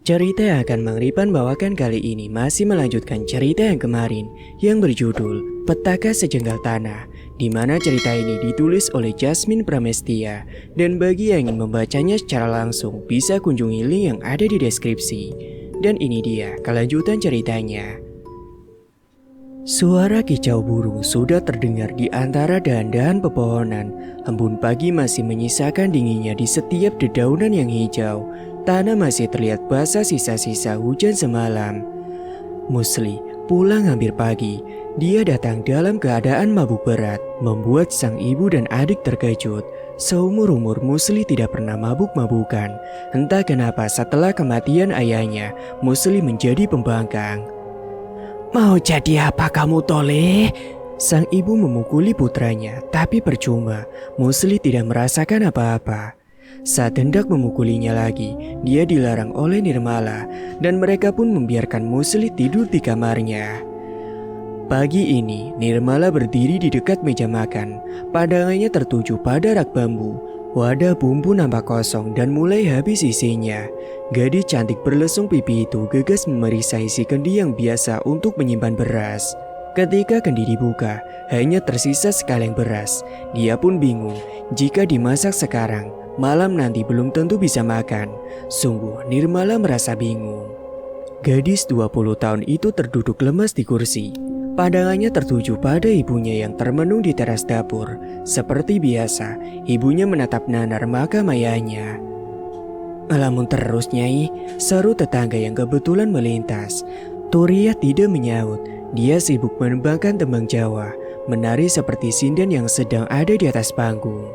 Cerita yang akan Mang Ripan bawakan kali ini masih melanjutkan cerita yang kemarin yang berjudul Petaka Sejengkal Tanah, di mana cerita ini ditulis oleh Jasmine Pramestia, dan bagi yang ingin membacanya secara langsung bisa kunjungi link yang ada di deskripsi. Dan ini dia kelanjutan ceritanya. Suara kicau burung sudah terdengar di antara dahan-dahan pepohonan. Embun pagi masih menyisakan dinginnya di setiap dedaunan yang hijau. Tanah masih terlihat basah sisa-sisa hujan semalam. Musli pulang hampir pagi. Dia datang dalam keadaan mabuk berat, membuat sang ibu dan adik terkejut. Seumur-umur Musli tidak pernah mabuk-mabukan. Entah kenapa setelah kematian ayahnya, Musli menjadi pembangkang. "Mau jadi apa kamu, Tole?" Sang ibu memukuli putranya, tapi percuma. Musli tidak merasakan apa-apa. Saat hendak memukulinya lagi, dia dilarang oleh Nirmala, dan mereka pun membiarkan Musli tidur di kamarnya. Pagi ini, Nirmala berdiri di dekat meja makan. Pandangannya tertuju pada rak bambu. Wadah bumbu nampak kosong dan mulai habis isinya. Gadis cantik berlesung pipi itu gegas memeriksa isi kendi yang biasa untuk menyimpan beras. Ketika kendi dibuka, hanya tersisa sekaleng beras. Dia pun bingung, jika dimasak sekarang, malam nanti belum tentu bisa makan. Sungguh, Nirmala merasa bingung. Gadis 20 tahun itu terduduk lemas di kursi. Pandangannya tertuju pada ibunya yang termenung di teras dapur. Seperti biasa, ibunya menatap nanar makam ayahnya. "Ngelamun terus, Nyai," seru tetangga yang kebetulan melintas. Turia tidak menyaut. Dia sibuk menembangkan tembang Jawa, menari seperti sinden yang sedang ada di atas panggung.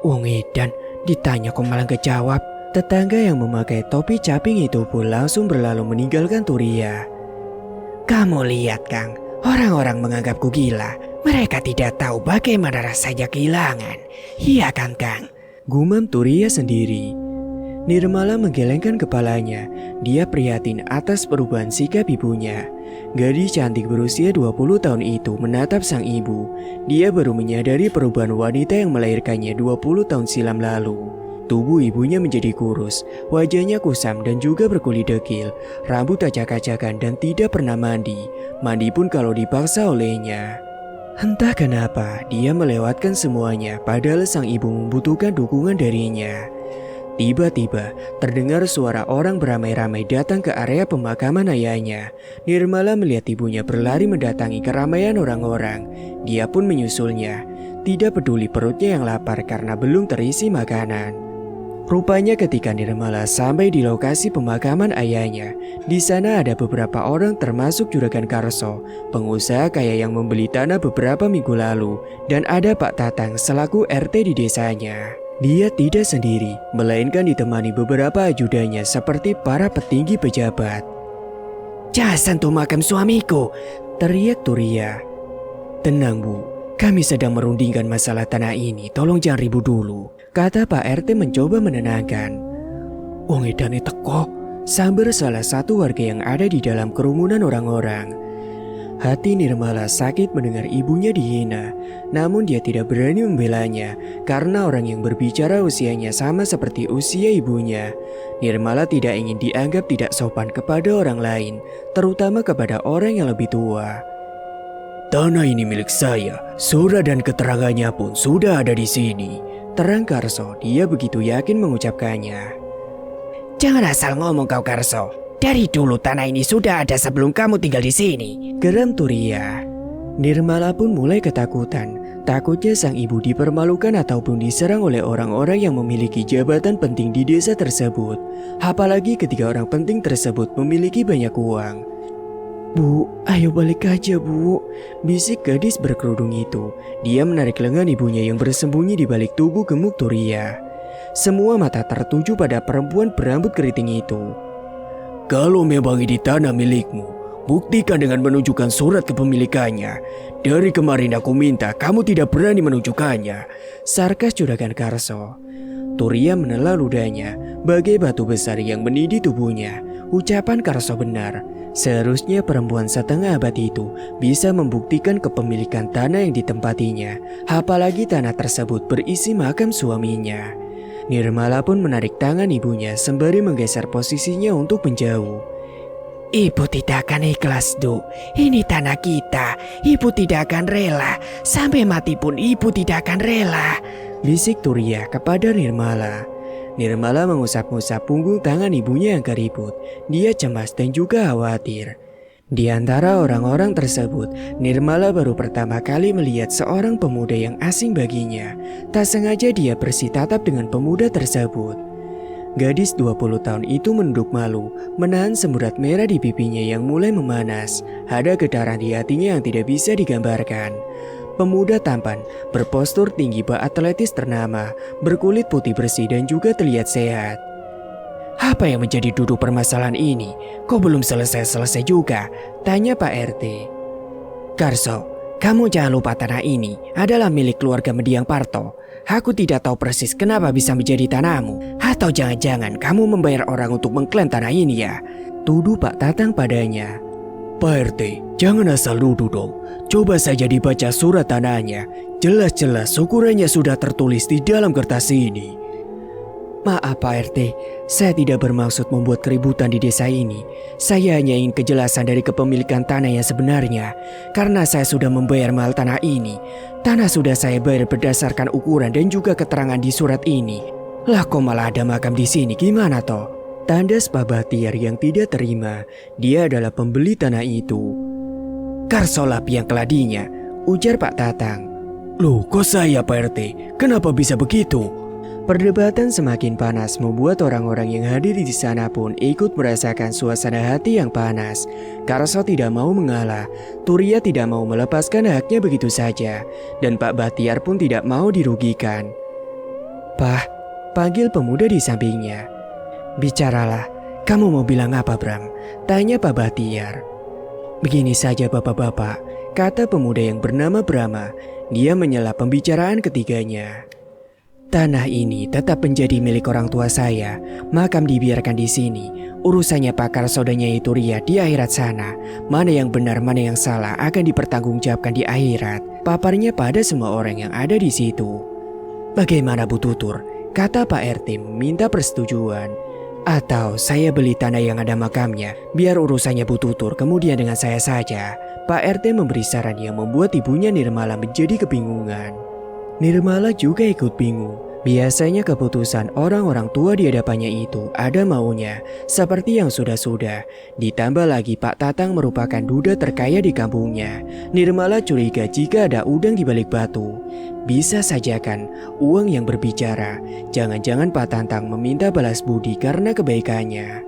"Wong edan, ditanya kok malah gak jawab." Tetangga yang memakai topi caping itu pun langsung berlalu meninggalkan Turia. "Kamu lihat, Kang, orang-orang menganggapku gila. Mereka tidak tahu bagaimana rasanya kehilangan. Iya kan, Kang?" Gumam Turia sendiri. Nirmala menggelengkan kepalanya. Dia prihatin atas perubahan sikap ibunya. Gadis cantik berusia 20 tahun itu menatap sang ibu. Dia baru menyadari perubahan wanita yang melahirkannya 20 tahun silam lalu. Tubuh ibunya menjadi kurus, wajahnya kusam dan juga berkulit dekil, rambut acak-acakan dan tidak pernah mandi. Mandi pun kalau dipaksa olehnya. Entah kenapa, dia melewatkan semuanya padahal sang ibu membutuhkan dukungan darinya. Tiba-tiba, terdengar suara orang beramai-ramai datang ke area pemakaman ayahnya. Nirmala melihat ibunya berlari mendatangi keramaian orang-orang. Dia pun menyusulnya. Tidak peduli perutnya yang lapar karena belum terisi makanan. Rupanya ketika Nirmala sampai di lokasi pemakaman ayahnya, di sana ada beberapa orang termasuk Juragan Karso, pengusaha kaya yang membeli tanah beberapa minggu lalu, dan ada Pak Tatang selaku RT di desanya. Dia tidak sendiri, melainkan ditemani beberapa ajudannya seperti para petinggi pejabat. "Jangan sentuh makam suamiku!" teriak Turia. "Tenang, Bu, kami sedang merundingkan masalah tanah ini, tolong jangan ribut dulu," kata Pak RT mencoba menenangkan. "Wong edan teko," sambar salah satu warga yang ada di dalam kerumunan orang-orang. Hati Nirmala sakit mendengar ibunya dihina, namun dia tidak berani membelanya karena orang yang berbicara usianya sama seperti usia ibunya. Nirmala tidak ingin dianggap tidak sopan kepada orang lain, terutama kepada orang yang lebih tua. "Tanah ini milik saya, surat dan keterangannya pun sudah ada di sini," terang Karso. Dia begitu yakin mengucapkannya. "Jangan asal ngomong kau, Karso. Dari dulu tanah ini sudah ada sebelum kamu tinggal di sini," geram Turia. Nirmala pun mulai ketakutan. Takutnya sang ibu dipermalukan ataupun diserang oleh orang-orang yang memiliki jabatan penting di desa tersebut. Apalagi ketika orang penting tersebut memiliki banyak uang. "Bu, ayo balik aja, Bu," bisik gadis berkerudung itu. Dia menarik lengan ibunya yang bersembunyi di balik tubuh gemuk Turia. Semua mata tertuju pada perempuan berambut keriting itu. "Kalau memang ini tanah milikmu, buktikan dengan menunjukkan surat kepemilikannya. Dari kemarin aku minta, kamu tidak berani menunjukkannya," sarkas Juragan Karso. Turia menelan ludahnya, bagai batu besar yang menindih tubuhnya. Ucapan Karso benar. Seharusnya perempuan setengah abad itu bisa membuktikan kepemilikan tanah yang ditempatinya, apalagi tanah tersebut berisi makam suaminya. Nirmala pun menarik tangan ibunya sembari menggeser posisinya untuk menjauh. Ibu tidak akan ikhlas, Duk. Ini tanah kita. Ibu tidak akan rela. Sampai mati pun ibu tidak akan rela, bisik Turia kepada Nirmala. Nirmala mengusap-ngusap punggung tangan ibunya yang keriput. Dia cemas dan juga khawatir. Di antara orang-orang tersebut, Nirmala baru pertama kali melihat seorang pemuda yang asing baginya. Tak sengaja dia bersitatap dengan pemuda tersebut. Gadis 20 tahun itu menunduk malu, menahan semburat merah di pipinya yang mulai memanas. Ada getaran di hatinya yang tidak bisa digambarkan. Pemuda tampan, berpostur tinggi bak atletis ternama, berkulit putih bersih dan juga terlihat sehat. Apa yang menjadi duduk permasalahan ini? Kok belum selesai-selesai juga? Tanya Pak RT. Karso, kamu jangan lupa tanah ini adalah milik keluarga Mendiang Parto. Aku tidak tahu persis kenapa bisa menjadi tanahmu. Atau jangan-jangan kamu membayar orang untuk mengklaim tanah ini ya? Tuduh Pak Tatang padanya. Pak RT, jangan asal nuduh dong. Coba saja dibaca surat tanahnya. Jelas-jelas ukurannya sudah tertulis di dalam kertas ini. Maaf Pak RT, saya tidak bermaksud membuat keributan di desa ini. Saya hanya ingin kejelasan dari kepemilikan tanah yang sebenarnya. Karena saya sudah membayar mahal tanah ini. Tanah sudah saya bayar berdasarkan ukuran dan juga keterangan di surat ini. Lah kok malah ada makam di sini, gimana toh? Tandas Pak Bahtiar yang tidak terima. Dia adalah pembeli tanah itu. Karsolap yang keladinya, ujar Pak Tatang. Loh, kok saya Pak RT? Kenapa bisa begitu? Perdebatan semakin panas membuat orang-orang yang hadir di sana pun ikut merasakan suasana hati yang panas. Karso tidak mau mengalah, Turia tidak mau melepaskan haknya begitu saja, dan Pak Bahtiar pun tidak mau dirugikan. "Pah," panggil pemuda di sampingnya. "Bicaralah, kamu mau bilang apa Bram?" tanya Pak Bahtiar. "Begini saja bapak-bapak," kata pemuda yang bernama Brahma. Dia menyela pembicaraan ketiganya. "Tanah ini tetap menjadi milik orang tua saya. Makam dibiarkan di sini. Urusannya Pak Karso dan Nyai Turia di akhirat sana. Mana yang benar, mana yang salah akan dipertanggungjawabkan di akhirat." Paparnya pada semua orang yang ada di situ. "Bagaimana Bu Tutur?" kata Pak RT meminta persetujuan. "Atau saya beli tanah yang ada makamnya, biar urusannya Bu Tutur kemudian dengan saya saja." Pak RT memberi saran yang membuat ibunya Nirmala menjadi kebingungan. Nirmala juga ikut bingung. Biasanya keputusan orang-orang tua di hadapannya itu ada maunya, seperti yang sudah-sudah. Ditambah lagi Pak Tatang merupakan duda terkaya di kampungnya. Nirmala curiga jika ada udang di balik batu. Bisa saja kan uang yang berbicara. Jangan-jangan Pak Tatang meminta balas budi karena kebaikannya.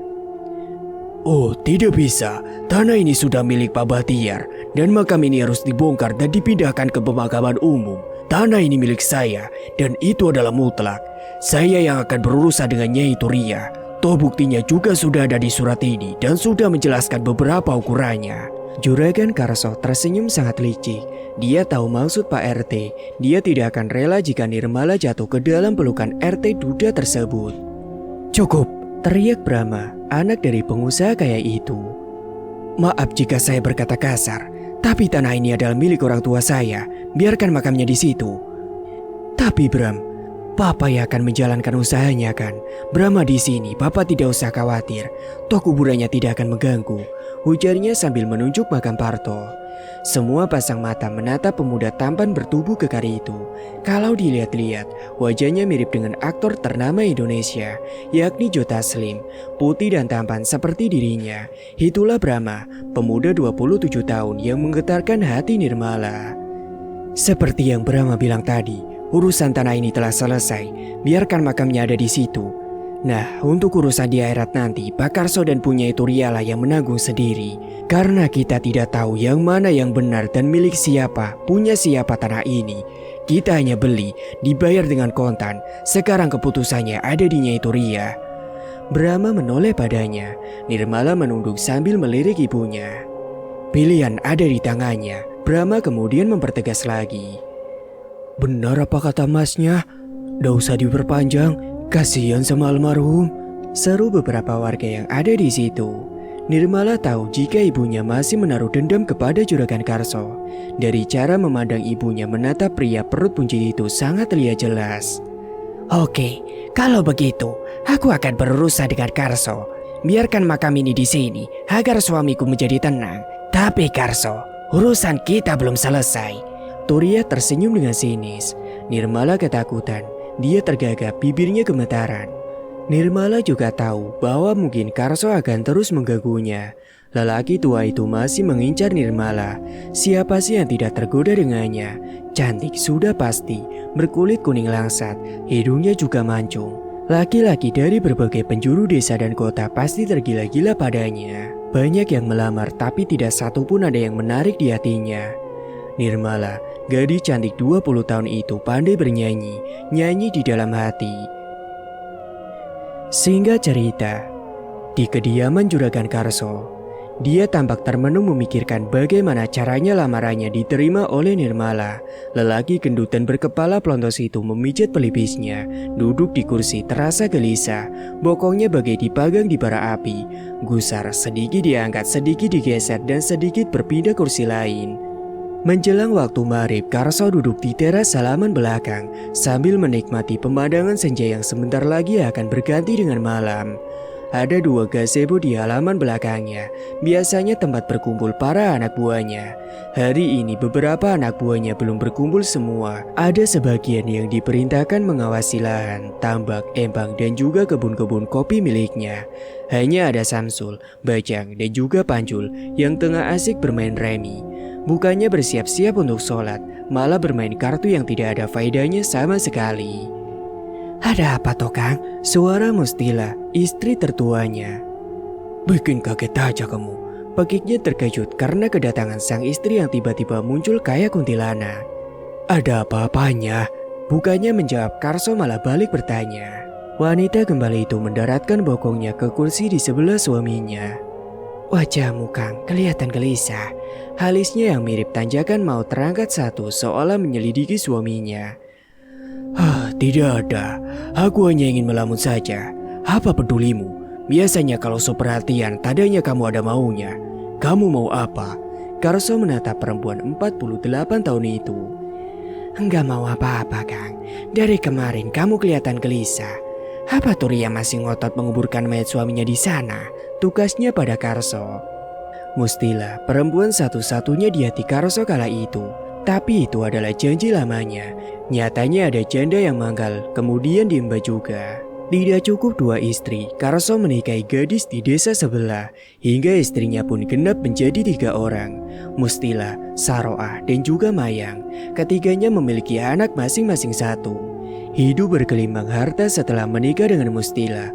"Oh, tidak bisa. Tanah ini sudah milik Pak Bahtiar dan makam ini harus dibongkar dan dipindahkan ke pemakaman umum. Tanah ini milik saya dan itu adalah mutlak. Saya yang akan berurusan dengan Nyai Turia. Toh buktinya juga sudah ada di surat ini dan sudah menjelaskan beberapa ukurannya." Juragan Karso tersenyum sangat licik. Dia tahu maksud Pak RT. Dia tidak akan rela jika Nirmala jatuh ke dalam pelukan RT duda tersebut. "Cukup!" teriak Brahma, anak dari pengusaha kaya itu. "Maaf jika saya berkata kasar, tapi tanah ini adalah milik orang tua saya. Biarkan makamnya di situ." "Tapi Bram, Papa yang akan menjalankan usahanya kan? Brahma di sini, Papa tidak usah khawatir. Toh kuburannya tidak akan mengganggu," ujarnya sambil menunjuk makam Parto. Semua pasang mata menatap pemuda tampan bertubuh kekar itu. Kalau dilihat-lihat, wajahnya mirip dengan aktor ternama Indonesia, yakni Joe Taslim, putih dan tampan seperti dirinya. Itulah Brahma, pemuda 27 tahun yang menggetarkan hati Nirmala. Seperti yang Brahma bilang tadi, urusan tanah ini telah selesai, biarkan makamnya ada di situ. Nah, untuk urusan di akhirat nanti, Pak Karso dan Punyai Turialah yang menanggung sendiri. Karena kita tidak tahu yang mana yang benar dan milik siapa, punya siapa tanah ini. Kita hanya beli, dibayar dengan kontan. Sekarang keputusannya ada di Nyai Turia. Brahma menoleh padanya. Nirmala menunduk sambil melirik ibunya. Pilihan ada di tangannya. Brahma kemudian mempertegas lagi. "Benar apa kata masnya? Nggak usah diperpanjang. Kasihan sama almarhum," seru beberapa warga yang ada di situ. Nirmala tahu jika ibunya masih menaruh dendam kepada Juragan Karso. Dari cara memandang ibunya menatap pria perut buncit itu sangat terlihat jelas. Oke, kalau begitu, aku akan berurusan dengan Karso. Biarkan makam ini di sini agar suamiku menjadi tenang. Tapi Karso, urusan kita belum selesai. Toria tersenyum dengan sinis. Nirmala ketakutan. Dia tergagap, bibirnya gemetaran. Nirmala juga tahu bahwa mungkin Karso akan terus mengganggunya. Lelaki tua itu masih mengincar Nirmala. Siapa sih yang tidak tergoda dengannya? Cantik sudah pasti, berkulit kuning langsat, hidungnya juga mancung. Laki-laki dari berbagai penjuru desa dan kota pasti tergila-gila padanya. Banyak yang melamar tapi tidak satu pun ada yang menarik di hatinya. Nirmala, gadis cantik 20 tahun itu pandai bernyanyi, nyanyi di dalam hati. Singkat cerita, di kediaman Juragan Karso, dia tampak termenung memikirkan bagaimana caranya lamarannya diterima oleh Nirmala. Lelaki gendut dan berkepala plontos itu memijat pelipisnya, duduk di kursi terasa gelisah, bokongnya bagai dipanggang di bara api. Gusar sedikit diangkat, sedikit digeser dan sedikit berpindah kursi lain. Menjelang waktu maghrib, Karso duduk di teras halaman belakang sambil menikmati pemandangan senja yang sebentar lagi akan berganti dengan malam. Ada 2 gazebo di halaman belakangnya, biasanya tempat berkumpul para anak buahnya. Hari ini beberapa anak buahnya belum berkumpul semua. Ada sebagian yang diperintahkan mengawasi lahan, tambak, empang dan juga kebun-kebun kopi miliknya. Hanya ada Samsul, Bajang dan juga Panjul yang tengah asik bermain remi. Bukannya bersiap-siap untuk sholat, malah bermain kartu yang tidak ada faedahnya sama sekali. Ada apa toh Kang? Suara Mustila, istri tertuanya. Bikin kaget aja kamu. Pekiknya terkejut karena kedatangan sang istri yang tiba-tiba muncul kayak kuntilanak. Ada apa-apanya? Bukannya menjawab, Karso malah balik bertanya. Wanita kembali itu mendaratkan bokongnya ke kursi di sebelah suaminya. Wajahmu Kang kelihatan gelisah. Alisnya yang mirip tanjakan mau terangkat satu seolah menyelidiki suaminya. Tidak ada. Aku hanya ingin melamun saja. Apa pedulimu? Biasanya kalau seperhatian tadanya kamu ada maunya. Kamu mau apa? Karso menatap perempuan 48 tahun itu. Enggak mau apa-apa Kang. Dari kemarin kamu kelihatan gelisah. Apa Turia masih ngotot menguburkan mayat suaminya di sana? Tugasnya pada Karso. Mustila, perempuan satu-satunya di hati Karso kala itu. Tapi itu adalah janji lamanya. Nyatanya ada janda yang manggal, kemudian diembat juga. Tidak cukup 2 istri, Karso menikahi gadis di desa sebelah. Hingga istrinya pun genap menjadi 3 orang. Mustila, Saroah, dan juga Mayang. Ketiganya memiliki anak masing-masing 1. Hidup bergelimang harta setelah menikah dengan Mustila.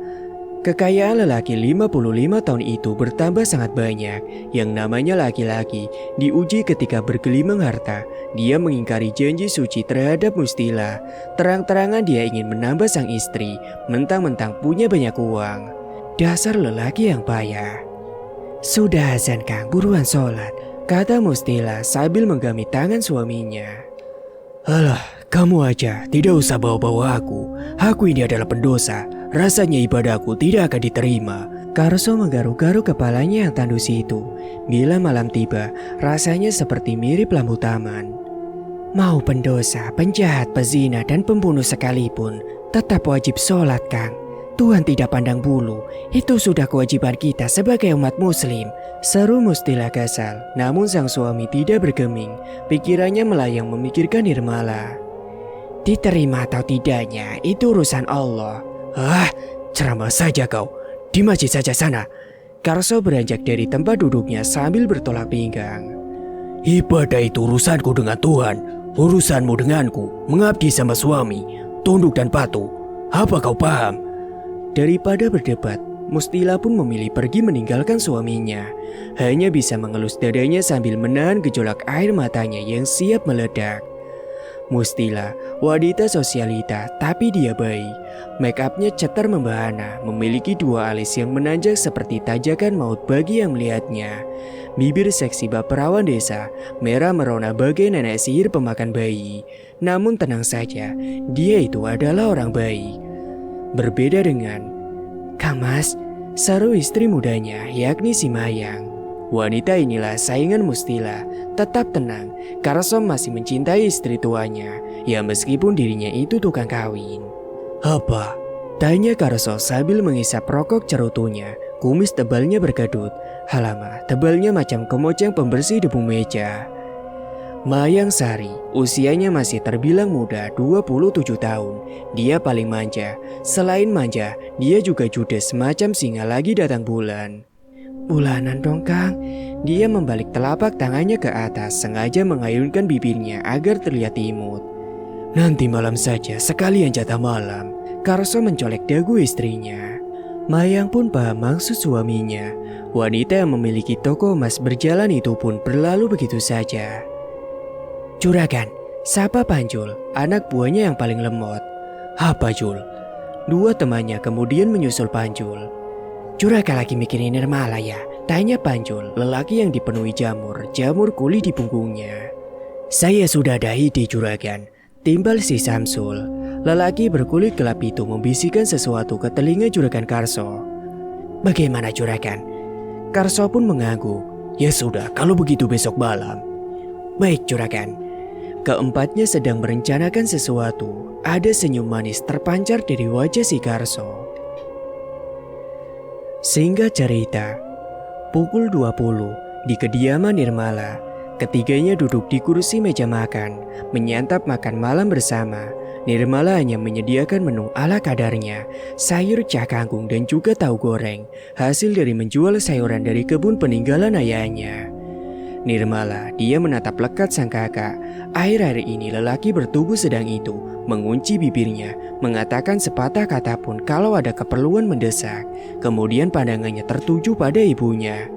Kekayaan lelaki 55 tahun itu bertambah sangat banyak. Yang namanya laki-laki diuji ketika bergelimang harta. Dia mengingkari janji suci terhadap Mustila. Terang-terangan dia ingin menambah sang istri, mentang-mentang punya banyak uang. Dasar lelaki yang payah. Sudah azan Kang, buruan sholat, kata Mustila sambil menggami tangan suaminya. Alah, kamu aja, tidak usah bawa-bawa aku. Aku ini adalah pendosa. Rasanya ibadahku tidak akan diterima. Karso menggaruk-garuk kepalanya yang tandus itu. Bila malam tiba, rasanya seperti mirip lampu taman. Mau pendosa, penjahat, pezina, dan pembunuh sekalipun, tetap wajib sholat Kang. Tuhan tidak pandang bulu. Itu sudah kewajiban kita sebagai umat muslim. Seru Mustila kesal, namun sang suami tidak bergeming. Pikirannya melayang memikirkan Nirmala. Diterima atau tidaknya, itu urusan Allah. Ceramah saja kau. Di masjid saja sana. Karso beranjak dari tempat duduknya sambil bertolak pinggang. Ibadah itu urusanku dengan Tuhan. Urusanmu denganku, mengabdi sama suami, tunduk dan patuh. Apa kau paham? Daripada berdebat, Mustila pun memilih pergi meninggalkan suaminya. Hanya bisa mengelus dadanya sambil menahan gejolak air matanya yang siap meledak. Mustila, wanita sosialita, tapi dia baik. Make upnya cetar membahana, memiliki 2 alis yang menanjak seperti tajakan maut bagi yang melihatnya. Bibir seksi bak perawan desa, merah merona bagai nenek sihir pemakan bayi. Namun tenang saja, dia itu adalah orang baik. Berbeda dengan Kang Mas, seru istri mudanya, yakni si Mayang. Wanita inilah saingan Mustila. Tetap tenang, Karso masih mencintai istri tuanya, ya meskipun dirinya itu tukang kawin. Apa? Tanya Karso sambil mengisap rokok cerutunya. Kumis tebalnya berkedut, halama tebalnya macam kemoceng pembersih debu meja. Mayang Sari, usianya masih terbilang muda, 27 tahun. Dia paling manja. Selain manja, dia juga judes macam singa lagi datang bulan. Bulanan dong Kang. Dia membalik telapak tangannya ke atas, sengaja mengayunkan bibirnya agar terlihat imut. Nanti malam saja, sekalian jatah malam. Karso mencolek dagu istrinya. Mayang pun paham maksud suaminya. Wanita yang memiliki toko emas berjalan itu pun berlalu begitu saja. Juragan, sapa Panjul, anak buahnya yang paling lemot. Apa Jul? Dua temannya kemudian menyusul Panjul. Juragan lagi mikirin Nirmala ya? Tanya Panjul, lelaki yang dipenuhi jamur kuli di punggungnya. Saya sudah ada ide Juragan, timbal si Samsul. Lelaki berkulit gelap itu membisikkan sesuatu ke telinga Juragan Karso. Bagaimana Juragan? Karso pun mengangguk. Ya sudah, kalau begitu besok malam. Baik Juragan. Keempatnya sedang merencanakan sesuatu. Ada senyum manis terpancar dari wajah si Karso. Singkat cerita, pukul 20 di kediaman Nirmala, ketiganya duduk di kursi meja makan, menyantap makan malam bersama. Nirmala hanya menyediakan menu ala kadarnya, sayur cah kangkung dan juga tahu goreng, hasil dari menjual sayuran dari kebun peninggalan ayahnya. Nirmala, dia menatap lekat sang kakak. Akhir-akhir ini lelaki bertubuh sedang itu mengunci bibirnya, mengatakan sepatah kata pun kalau ada keperluan mendesak. Kemudian pandangannya tertuju pada ibunya.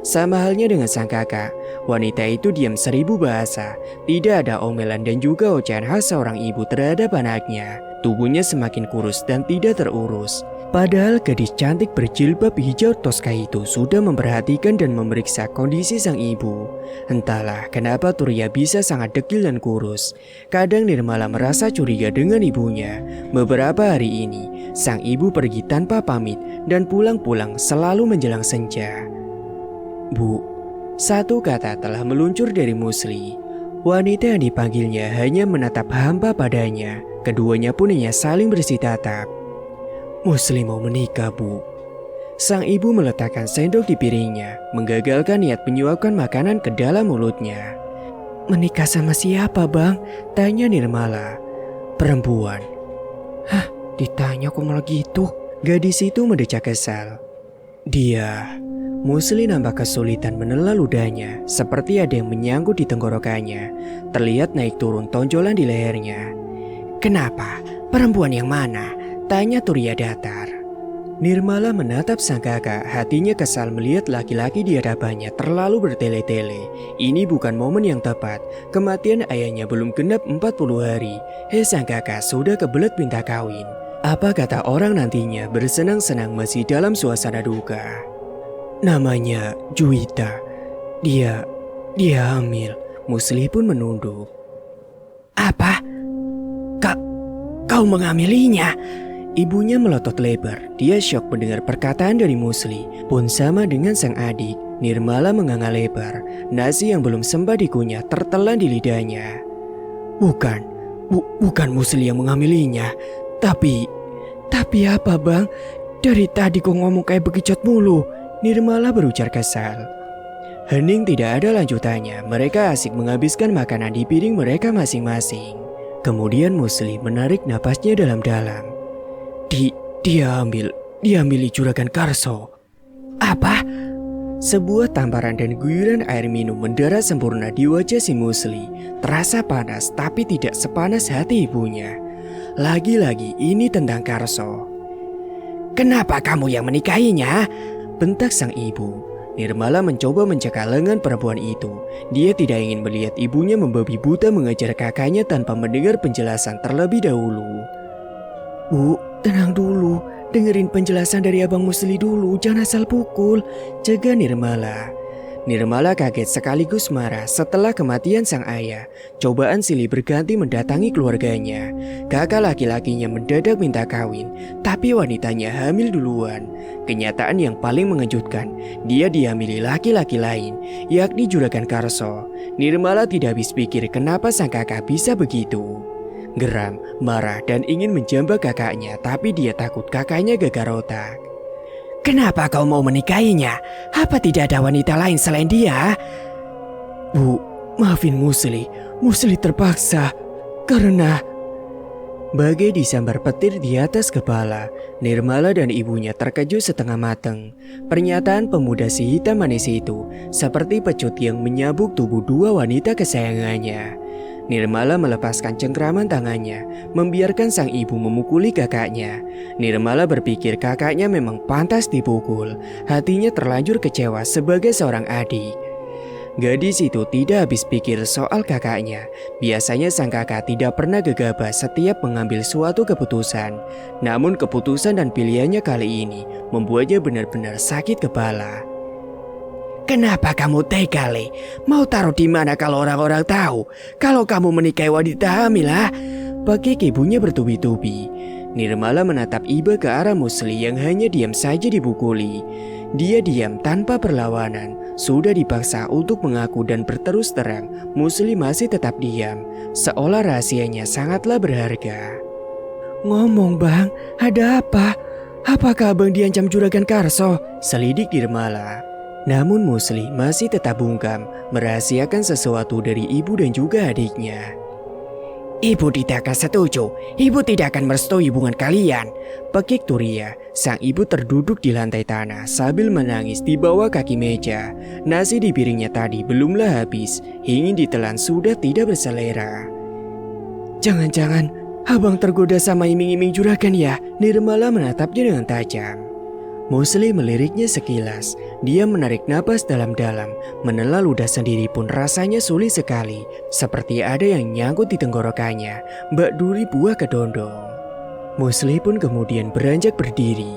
Sama halnya dengan sang kakak, wanita itu diam 1000 bahasa. Tidak ada omelan dan juga ocehan khas seorang ibu terhadap anaknya. Tubuhnya semakin kurus dan tidak terurus. Padahal gadis cantik berjilbab hijau toska itu sudah memperhatikan dan memeriksa kondisi sang ibu. Entahlah kenapa Turya bisa sangat dekil dan kurus. Kadang Nirmala merasa curiga dengan ibunya. Beberapa hari ini, sang ibu pergi tanpa pamit dan pulang-pulang selalu menjelang senja. Bu, satu kata telah meluncur dari Musli. Wanita yang dipanggilnya hanya menatap hampa padanya. Keduanya pun hanya saling bersih tatap. Musli mau menikah, Bu. Sang ibu meletakkan sendok di piringnya, menggagalkan niat menyuapkan makanan ke dalam mulutnya. Menikah sama siapa, Bang? Tanya Nirmala. Perempuan. Hah, ditanya kok malah gitu? Gadis itu mendecak kesal. Dia. Musli nampak kesulitan menelan ludahnya, seperti ada yang menyangkut di tenggorokannya. Terlihat naik turun tonjolan di lehernya. Kenapa? Perempuan yang mana? Tanya Turya datar. Nirmala menatap sang kakak, hatinya kesal melihat laki-laki di hadapannya terlalu bertele-tele. Ini bukan momen yang tepat. Kematian ayahnya belum genap 40 hari. Sang kakak sudah kebelet minta kawin. Apa kata orang nantinya bersenang-senang masih dalam suasana duka. Namanya Juwita. Dia hamil. Musli pun menunduk. Apa? Kau mengamilinya? Ibunya melotot lebar. Dia syok mendengar perkataan dari Musli. Pun sama dengan sang adik, Nirmala menganga lebar. Nasi yang belum sempat dikunyah tertelan di lidahnya. Bukan Musli yang mengamilinya. Tapi apa Bang? Dari tadi kau ngomong kayak bekicot mulu. Nirmala berujar kesal. Hening tidak ada lanjutannya. Mereka asik menghabiskan makanan di piring mereka masing-masing. Kemudian Musli menarik napasnya dalam-dalam. Dia ambil Juragan Karso. Apa? Sebuah tamparan dan guyuran air minum mendarat sempurna di wajah si Musli. Terasa panas tapi tidak sepanas hati ibunya. Lagi-lagi ini tentang Karso. Kenapa kamu yang menikahinya? Bentak sang ibu. Nirmala mencoba mencekal lengan perempuan itu. Dia tidak ingin melihat ibunya membabi buta mengejar kakaknya tanpa mendengar penjelasan terlebih dahulu. Bu, tenang dulu. Dengerin penjelasan dari Abang Musli dulu, jangan asal pukul. Jaga Nirmala. Nirmala kaget sekaligus marah setelah kematian sang ayah. Cobaan silih berganti mendatangi keluarganya. Kakak laki-lakinya mendadak minta kawin, tapi wanitanya hamil duluan. Kenyataan yang paling mengejutkan, dia dihamili laki-laki lain, yakni Juragan Karso. Nirmala tidak habis pikir kenapa sang kakak bisa begitu. Geram, marah, dan ingin menjambak kakaknya, tapi dia takut kakaknya gegar otak. Kenapa kau mau menikahinya? Apa tidak ada wanita lain selain dia? Bu, maafin Musli. Musli terpaksa. Karena... Bagai disambar petir di atas kepala, Nirmala dan ibunya terkejut setengah matang. Pernyataan pemuda si hitam manis itu seperti pecut yang menyabuk tubuh dua wanita kesayangannya. Nirmala melepaskan cengkraman tangannya, membiarkan sang ibu memukuli kakaknya. Nirmala berpikir kakaknya memang pantas dipukul. Hatinya terlanjur kecewa sebagai seorang adik. Gadis itu tidak habis pikir soal kakaknya. Biasanya sang kakak tidak pernah gegabah setiap mengambil suatu keputusan. Namun keputusan dan pilihannya kali ini membuatnya benar-benar sakit kepala. Kenapa kamu tega, Le? Mau taruh di mana kalau orang-orang tahu kalau kamu menikahi wanita hamil, ha? Pakik ibunya bertubi-tubi. Nirmala menatap Iba ke arah Musli yang hanya diam saja dipukuli. Dia diam tanpa perlawanan. Sudah dipaksa untuk mengaku dan berterus terang, Musli masih tetap diam, seolah rahasianya sangatlah berharga. Ngomong bang, ada apa? Apakah abang diancam juragan Karso? Selidik Nirmala. Namun Musli masih tetap bungkam, merahasiakan sesuatu dari ibu dan juga adiknya. Ibu tidak akan setuju. Ibu tidak akan merestui hubungan kalian. Pekik Turia, sang ibu terduduk di lantai tanah sambil menangis di bawah kaki meja. Nasi di piringnya tadi belumlah habis, ingin ditelan sudah tidak berselera. Jangan-jangan abang tergoda sama iming-iming juragan ya? Nirmala menatapnya dengan tajam. Musli meliriknya sekilas. Dia menarik napas dalam-dalam, menelan ludah sendiri pun rasanya sulit sekali. Seperti ada yang nyangkut di tenggorokannya, bak duri buah kedondong. Musli pun kemudian beranjak berdiri.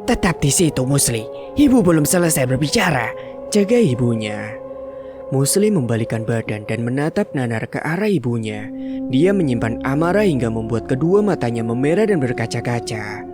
Tetap di situ Musli, ibu belum selesai berbicara. Jaga ibunya. Musli membalikkan badan dan menatap nanar ke arah ibunya. Dia menyimpan amarah hingga membuat kedua matanya memerah dan berkaca-kaca.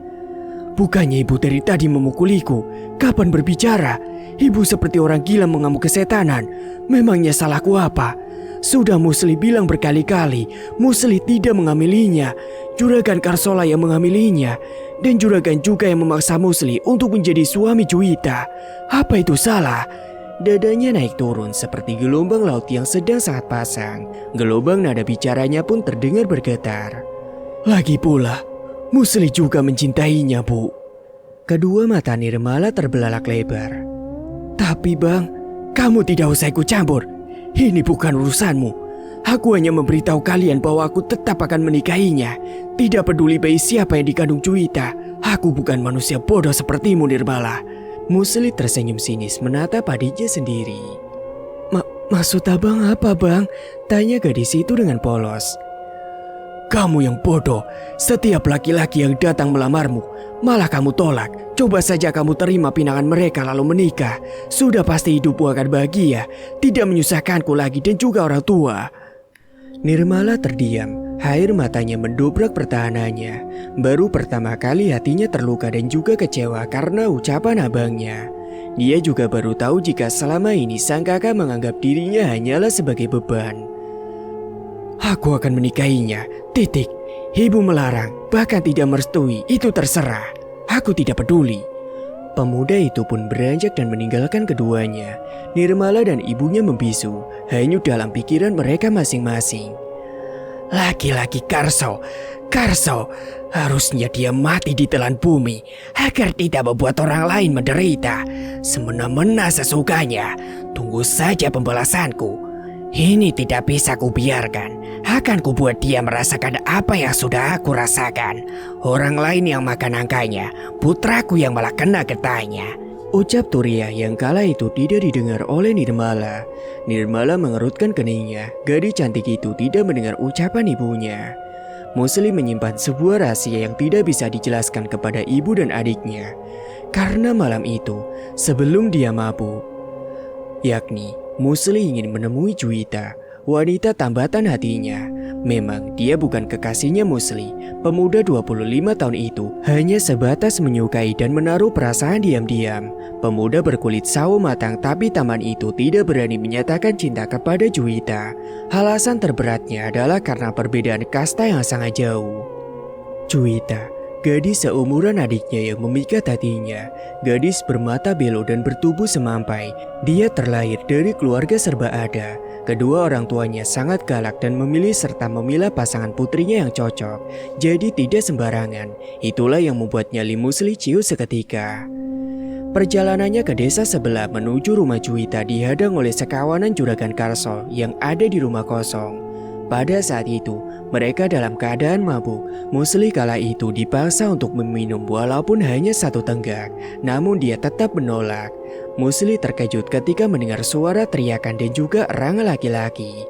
Bukannya ibu dari tadi memukuliku. Kapan berbicara? Ibu seperti orang gila mengamuk kesetanan. Memangnya salahku apa? Sudah Musli bilang berkali-kali, Musli tidak mengamilinya. Juragan Karsola yang mengamilinya. Dan juragan juga yang memaksa Musli untuk menjadi suami Juwita. Apa itu salah? Dadanya naik turun seperti gelombang laut yang sedang sangat pasang. Gelombang nada bicaranya pun terdengar bergetar. Lagi pula, Musli juga mencintainya, Bu. Kedua mata Nirmala terbelalak lebar. Tapi bang, kamu tidak usah ikut campur. Ini bukan urusanmu. Aku hanya memberitahu kalian bahwa aku tetap akan menikahinya. Tidak peduli bayi siapa yang dikandung Juwita. Aku bukan manusia bodoh sepertimu, Nirmala. Musli tersenyum sinis menatap adiknya sendiri. Maksud abang apa, bang? Tanya gadis itu dengan polos. Kamu yang bodoh. Setiap laki-laki yang datang melamarmu, malah kamu tolak. Coba saja kamu terima pinangan mereka lalu menikah. Sudah pasti hidupmu akan bahagia. Tidak menyusahkanku lagi dan juga orang tua. Nirmala terdiam. Air matanya mendobrak pertahanannya. Baru pertama kali hatinya terluka dan juga kecewa karena ucapan abangnya. Dia juga baru tahu jika selama ini sang kakak menganggap dirinya hanyalah sebagai beban. Aku akan menikahinya, titik. Ibu melarang, bahkan tidak merestui, itu terserah. Aku tidak peduli. Pemuda itu pun beranjak dan meninggalkan keduanya. Nirmala dan ibunya membisu, hanyut dalam pikiran mereka masing-masing. Laki-laki Karso, harusnya dia mati di telan bumi agar tidak membuat orang lain menderita. Semena-mena sesukanya, tunggu saja pembalasanku. Ini tidak bisa kubiarkan. Akan kubuat dia merasakan apa yang sudah aku rasakan. Orang lain yang makan angkanya, putraku yang malah kena getahnya. Ucap Turia yang kala itu tidak didengar oleh Nirmala. Nirmala mengerutkan keningnya. Gadis cantik itu tidak mendengar ucapan ibunya. Musli menyimpan sebuah rahasia yang tidak bisa dijelaskan kepada ibu dan adiknya. Karena malam itu, sebelum dia mabuk, yakni Musli ingin menemui Juwita, wanita tambatan hatinya. Memang dia bukan kekasihnya Musli. Pemuda 25 tahun itu hanya sebatas menyukai dan menaruh perasaan diam-diam. Pemuda berkulit sawo matang tapi taman itu tidak berani menyatakan cinta kepada Juwita. Alasan terberatnya adalah karena perbedaan kasta yang sangat jauh. Juwita, gadis seumuran adiknya yang memikat hatinya. Gadis bermata belo dan bertubuh semampai. Dia terlahir dari keluarga serba ada. Kedua orang tuanya sangat galak dan memilih serta memilah pasangan putrinya yang cocok. Jadi tidak sembarangan. Itulah yang membuatnya Musli ciut seketika. Perjalanannya ke desa sebelah menuju rumah Juwita dihadang oleh sekawanan juragan Karso yang ada di rumah kosong. Pada saat itu, mereka dalam keadaan mabuk. Musli kala itu dipaksa untuk meminum walaupun hanya 1 tenggak, namun dia tetap menolak. Musli terkejut ketika mendengar suara teriakan dan juga erangan laki-laki.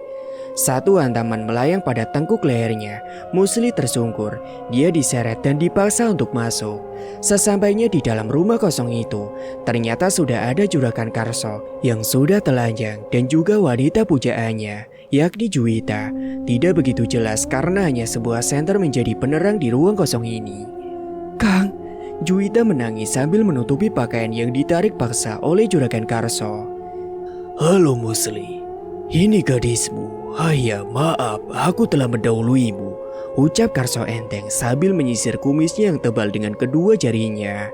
Satu hantaman melayang pada tengkuk lehernya. Musli tersungkur, dia diseret dan dipaksa untuk masuk. Sesampainya di dalam rumah kosong itu, ternyata sudah ada juragan Karso yang sudah telanjang dan juga wanita pujaannya, yakni Juwita. Tidak begitu jelas karena hanya sebuah senter menjadi penerang di ruang kosong ini. "Kang," Juwita menangis sambil menutupi pakaian yang ditarik paksa oleh juragan Karso. Halo Musli, ini gadismu. Ya, maaf, aku telah mendahuluimu, ucap Karso enteng sambil menyisir kumisnya yang tebal dengan kedua jarinya.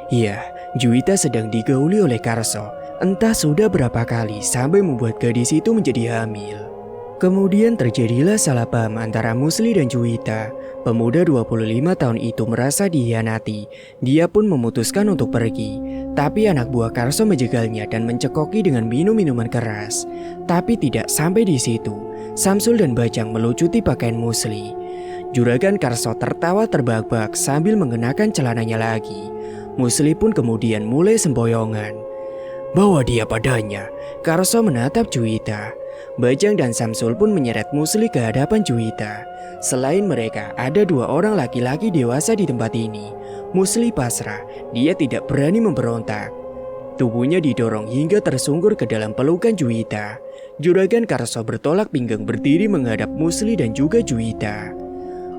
Ya, Juwita sedang digauli oleh Karso. Entah sudah berapa kali sampai membuat gadis itu menjadi hamil. Kemudian terjadilah salah paham antara Musli dan Juwita. Pemuda 25 tahun itu merasa dihianati. Dia pun memutuskan untuk pergi. Tapi anak buah Karso menjegalnya dan mencekoki dengan minum-minuman keras. Tapi tidak sampai di situ. Samsul dan Bajang melucuti pakaian Musli. Juragan Karso tertawa terbahak-bahak sambil mengenakan celananya lagi. Musli pun kemudian mulai sempoyongan. Bawa dia padanya. Karso menatap Juwita. Bajang dan Samsul pun menyeret Musli ke hadapan Juwita. Selain mereka, ada 2 orang laki-laki dewasa di tempat ini. Musli pasrah, dia tidak berani memberontak. Tubuhnya didorong hingga tersungkur ke dalam pelukan Juwita. Juragan Karso bertolak pinggang berdiri menghadap Musli dan juga Juwita.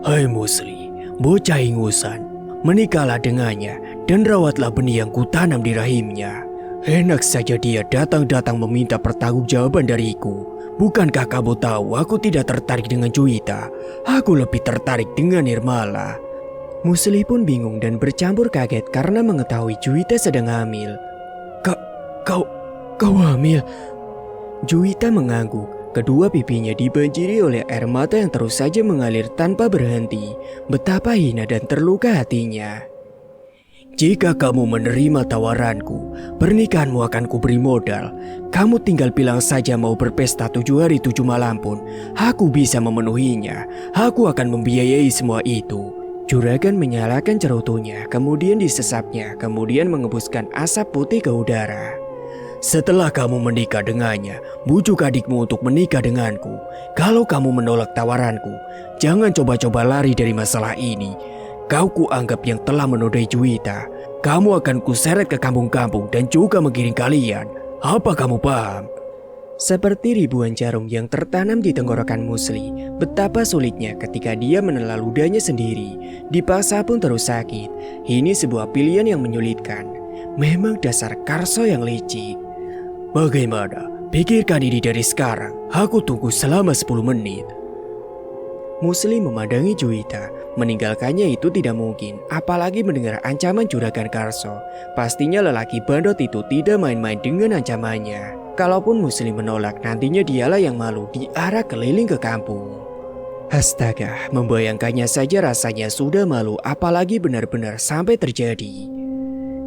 Hai Musli, bocah ingusan, menikahlah dengannya dan rawatlah benih yang kutanam di rahimnya. Enak saja dia datang-datang meminta pertanggungjawaban dariku. Bukankah kamu tahu aku tidak tertarik dengan Juwita? Aku lebih tertarik dengan Nirmala. Musli pun bingung dan bercampur kaget karena mengetahui Juwita sedang hamil. Kau hamil? Juwita mengangguk. Kedua pipinya dibanjiri oleh air mata yang terus saja mengalir tanpa berhenti. Betapa hina dan terluka hatinya. Jika kamu menerima tawaranku, pernikahanmu akan kuberi modal. Kamu tinggal bilang saja mau berpesta 7 hari 7 malam pun, aku bisa memenuhinya. Aku akan membiayai semua itu. Juragan menyalakan cerutunya, kemudian disesapnya, kemudian mengembuskan asap putih ke udara. Setelah kamu menikah dengannya, bujuk adikmu untuk menikah denganku. Kalau kamu menolak tawaranku, jangan coba-coba lari dari masalah ini. Kau kuanggap yang telah menodai Juwita. Kamu akan kuseret ke kampung-kampung dan juga menggiring kalian. Apa kamu paham? Seperti ribuan jarum yang tertanam di tenggorokan Musli. Betapa sulitnya ketika dia menelan ludahnya sendiri. Dipaksa pun terus sakit. Ini sebuah pilihan yang menyulitkan. Memang dasar Karso yang licik. Bagaimana? Pikirkan ini dari sekarang. Aku tunggu selama 10 menit. Musli memandangi Juwita. Meninggalkannya itu tidak mungkin, apalagi mendengar ancaman juragan Karso. Pastinya lelaki bandot itu tidak main-main dengan ancamannya. Kalaupun Musli menolak, nantinya dialah yang malu diarak keliling ke kampung. Astaga, membayangkannya saja rasanya sudah malu, apalagi benar-benar sampai terjadi.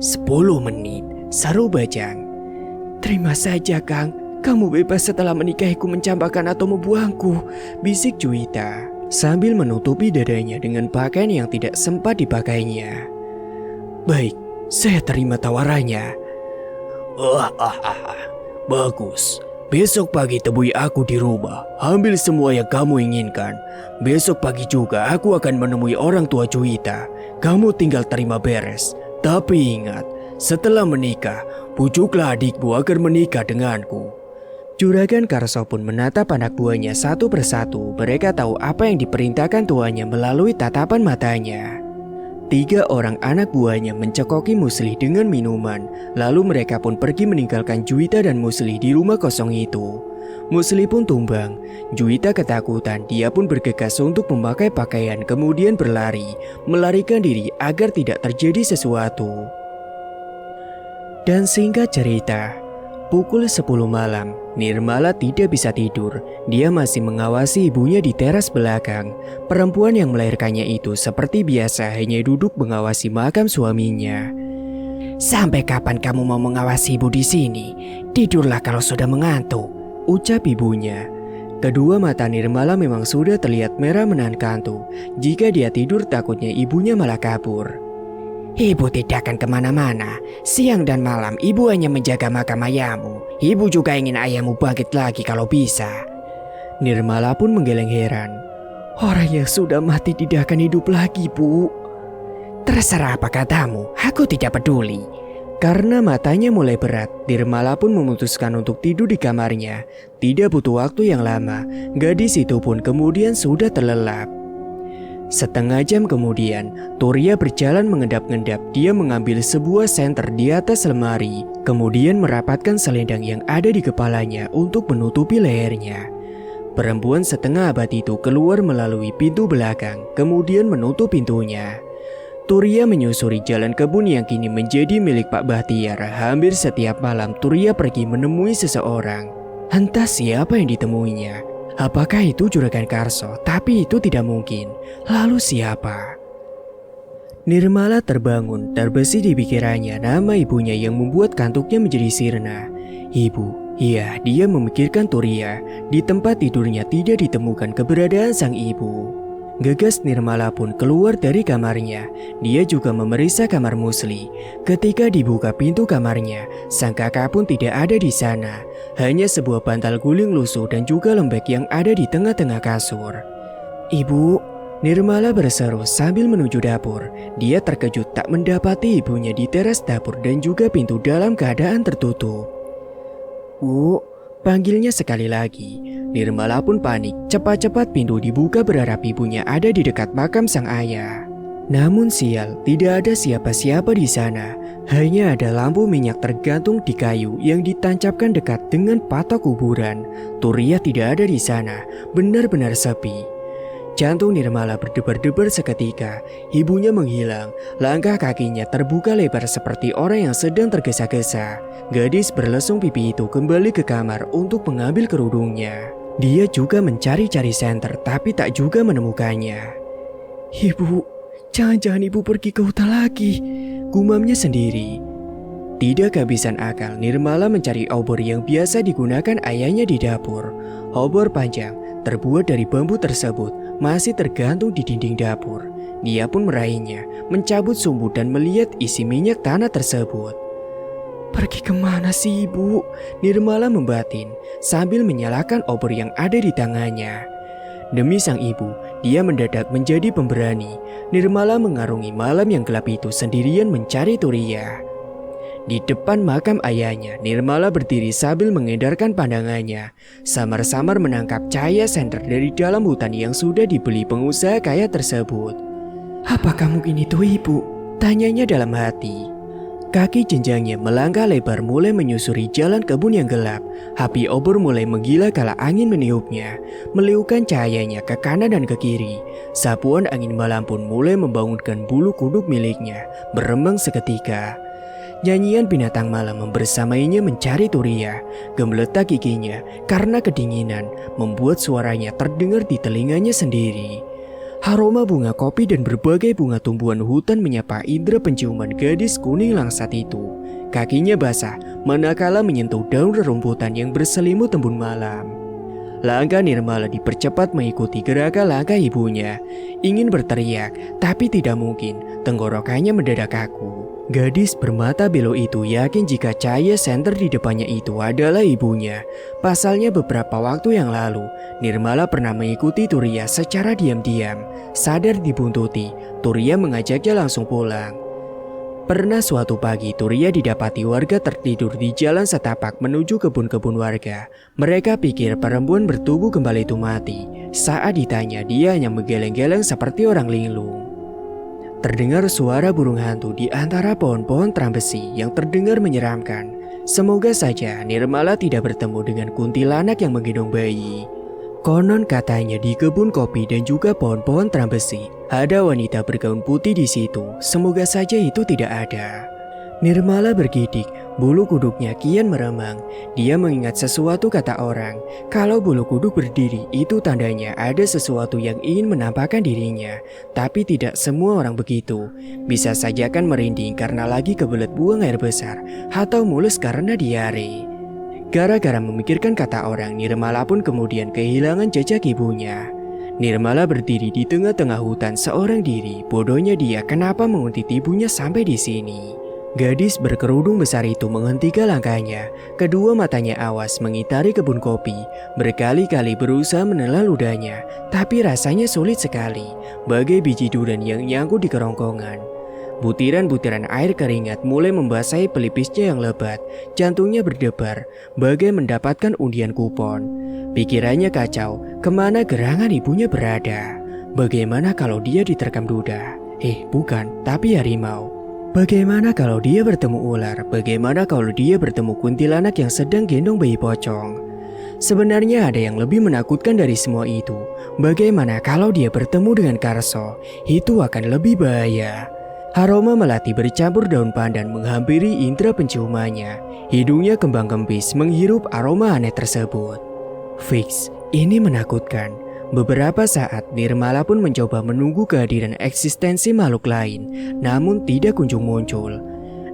10 menit, seru Bajang. Terima saja Kang, kamu bebas setelah menikahiku mencampakkan atau membuangku, bisik Juwita. Sambil menutupi dadanya dengan pakaian yang tidak sempat dipakainya. Baik, saya terima tawarannya. Bagus. Besok pagi temui aku di rumah. Ambil semua yang kamu inginkan. Besok pagi juga aku akan menemui orang tua Juwita. Kamu tinggal terima beres. Tapi ingat, setelah menikah, bujuklah adikmu agar menikah denganku. Juragan Karso pun menatap anak buahnya satu persatu. Mereka tahu apa yang diperintahkan tuannya melalui tatapan matanya. 3 orang anak buahnya mencekoki Muslih dengan minuman. Lalu mereka pun pergi meninggalkan Juwita dan Muslih di rumah kosong itu. Muslih pun tumbang. Juwita ketakutan, dia pun bergegas untuk memakai pakaian kemudian berlari, melarikan diri agar tidak terjadi sesuatu. Dan singkat cerita, pukul 10 malam, Nirmala tidak bisa tidur. Dia masih mengawasi ibunya di teras belakang. Perempuan yang melahirkannya itu seperti biasa hanya duduk mengawasi makam suaminya. "Sampai kapan kamu mau mengawasi ibu di sini? Tidurlah kalau sudah mengantuk," ucap ibunya. Kedua mata Nirmala memang sudah terlihat merah menahan kantuk. Jika dia tidur takutnya ibunya malah kabur. "Ibu tidak akan kemana-mana. Siang dan malam ibu hanya menjaga makam ayahmu. Ibu juga ingin ayahmu bangkit lagi kalau bisa." Nirmala pun menggeleng heran. "Orang yang sudah mati tidak akan hidup lagi, Bu." "Terserah apa katamu, aku tidak peduli." Karena matanya mulai berat, Nirmala pun memutuskan untuk tidur di kamarnya. Tidak butuh waktu yang lama, gadis itu pun kemudian sudah terlelap. Setengah jam kemudian, Turia berjalan mengendap-endap. Dia mengambil sebuah senter di atas lemari, kemudian merapatkan selendang yang ada di kepalanya untuk menutupi lehernya. Perempuan setengah abad itu keluar melalui pintu belakang, kemudian menutup pintunya. Turia menyusuri jalan kebun yang kini menjadi milik Pak Bahtiar. Hampir setiap malam Turia pergi menemui seseorang. Entah siapa yang ditemuinya. Apakah itu Juragan Karso? Tapi itu tidak mungkin. Lalu siapa? Nirmala terbangun, terbesit di pikirannya nama ibunya yang membuat kantuknya menjadi sirna. Ibu, iya, dia memikirkan Turia. Di tempat tidurnya tidak ditemukan keberadaan sang ibu. Gegas Nirmala pun keluar dari kamarnya. Dia juga memeriksa kamar Muslih. Ketika dibuka pintu kamarnya, sang kakak pun tidak ada di sana. Hanya sebuah bantal guling lusuh dan juga lembek yang ada di tengah-tengah kasur. "Ibu," Nirmala berseru sambil menuju dapur. Dia terkejut tak mendapati ibunya di teras dapur dan juga pintu dalam keadaan tertutup. "Bu," panggilnya sekali lagi. Nirmala pun panik. Cepat-cepat pintu dibuka berharap ibunya ada di dekat makam sang ayah. Namun sial, tidak ada siapa-siapa di sana. Hanya ada lampu minyak tergantung di kayu yang ditancapkan dekat dengan patok kuburan. Turia tidak ada di sana, benar-benar sepi. Jantung Nirmala berdebar-debar seketika. Ibunya menghilang. Langkah kakinya terbuka lebar seperti orang yang sedang tergesa-gesa. Gadis berlesung pipi itu kembali ke kamar untuk mengambil kerudungnya. Dia juga mencari-cari senter tapi tak juga menemukannya. "Ibu, jangan-jangan ibu pergi ke hutan lagi," gumamnya sendiri. Tidak kehabisan akal, Nirmala mencari obor yang biasa digunakan ayahnya di dapur. Obor panjang, terbuat dari bambu tersebut, masih tergantung di dinding dapur. Dia pun meraihnya, mencabut sumbu dan melihat isi minyak tanah tersebut. "Pergi kemana sih ibu?" Nirmala membatin sambil menyalakan obor yang ada di tangannya. Demi sang ibu, dia mendadak menjadi pemberani. Nirmala mengarungi malam yang gelap itu sendirian mencari Turia. Di depan makam ayahnya, Nirmala berdiri sambil mengedarkan pandangannya. Samar-samar menangkap cahaya senter dari dalam hutan yang sudah dibeli pengusaha kaya tersebut. "Apakah mungkin itu ibu?" tanyanya dalam hati. Kaki jenjangnya melangkah lebar mulai menyusuri jalan kebun yang gelap. Api obor mulai menggila kala angin meniupnya, meliukan cahayanya ke kanan dan ke kiri. Sapuan angin malam pun mulai membangunkan bulu kuduk miliknya, berembang seketika. Nyanyian binatang malam membersamainya mencari Turia. Gembletak giginya karena kedinginan membuat suaranya terdengar di telinganya sendiri. Aroma bunga kopi dan berbagai bunga tumbuhan hutan menyapa indera penciuman gadis kuning langsat itu. Kakinya basah manakala menyentuh daun rerumputan yang berselimut embun malam. Langkah Nirmala dipercepat mengikuti gerakan langkah ibunya. Ingin berteriak, tapi tidak mungkin. Tenggorokannya mendadak kaku. Gadis bermata belo itu yakin jika cahaya senter di depannya itu adalah ibunya. Pasalnya beberapa waktu yang lalu, Nirmala pernah mengikuti Turia secara diam-diam. Sadar dibuntuti, Turia mengajaknya langsung pulang. Pernah suatu pagi Turia didapati warga tertidur di jalan setapak menuju kebun-kebun warga. Mereka pikir perempuan bertubuh kembali itu mati. Saat ditanya, dia hanya menggeleng-geleng seperti orang linglung. Terdengar suara burung hantu di antara pohon-pohon trambesi yang terdengar menyeramkan. Semoga saja Nirmala tidak bertemu dengan kuntilanak yang menggendong bayi. Konon katanya di kebun kopi dan juga pohon-pohon trambesi ada wanita bergaun putih di situ. Semoga saja itu tidak ada. Nirmala bergidik, bulu kuduknya kian meremang. Dia mengingat sesuatu kata orang. Kalau bulu kuduk berdiri itu tandanya ada sesuatu yang ingin menampakkan dirinya. Tapi tidak semua orang begitu. Bisa saja kan merinding karena lagi kebelet buang air besar atau mulus karena diare. Gara-gara memikirkan kata orang, Nirmala pun kemudian kehilangan jejak ibunya. Nirmala berdiri di tengah-tengah hutan seorang diri. Bodohnya dia, kenapa menguntit ibunya sampai di sini? Gadis berkerudung besar itu menghentikan langkahnya. Kedua matanya awas mengitari kebun kopi. Berkali-kali berusaha menelan ludahnya, tapi rasanya sulit sekali. Bagai biji durian yang nyangkut di kerongkongan. Butiran-butiran air keringat mulai membasahi pelipisnya yang lebat. Jantungnya berdebar, bagai mendapatkan undian kupon. Pikirannya kacau, kemana gerangan ibunya berada? Bagaimana kalau dia diterkam duda? Bukan, tapi harimau. Bagaimana kalau dia bertemu ular? Bagaimana kalau dia bertemu kuntilanak yang sedang gendong bayi pocong? Sebenarnya ada yang lebih menakutkan dari semua itu. Bagaimana kalau dia bertemu dengan Karso? Itu akan lebih bahaya. Aroma melati bercampur daun pandan menghampiri indera penciumannya. Hidungnya kembang kempis menghirup aroma aneh tersebut. Fix, ini menakutkan. Beberapa saat Nirmala pun mencoba menunggu kehadiran eksistensi makhluk lain, namun tidak kunjung muncul.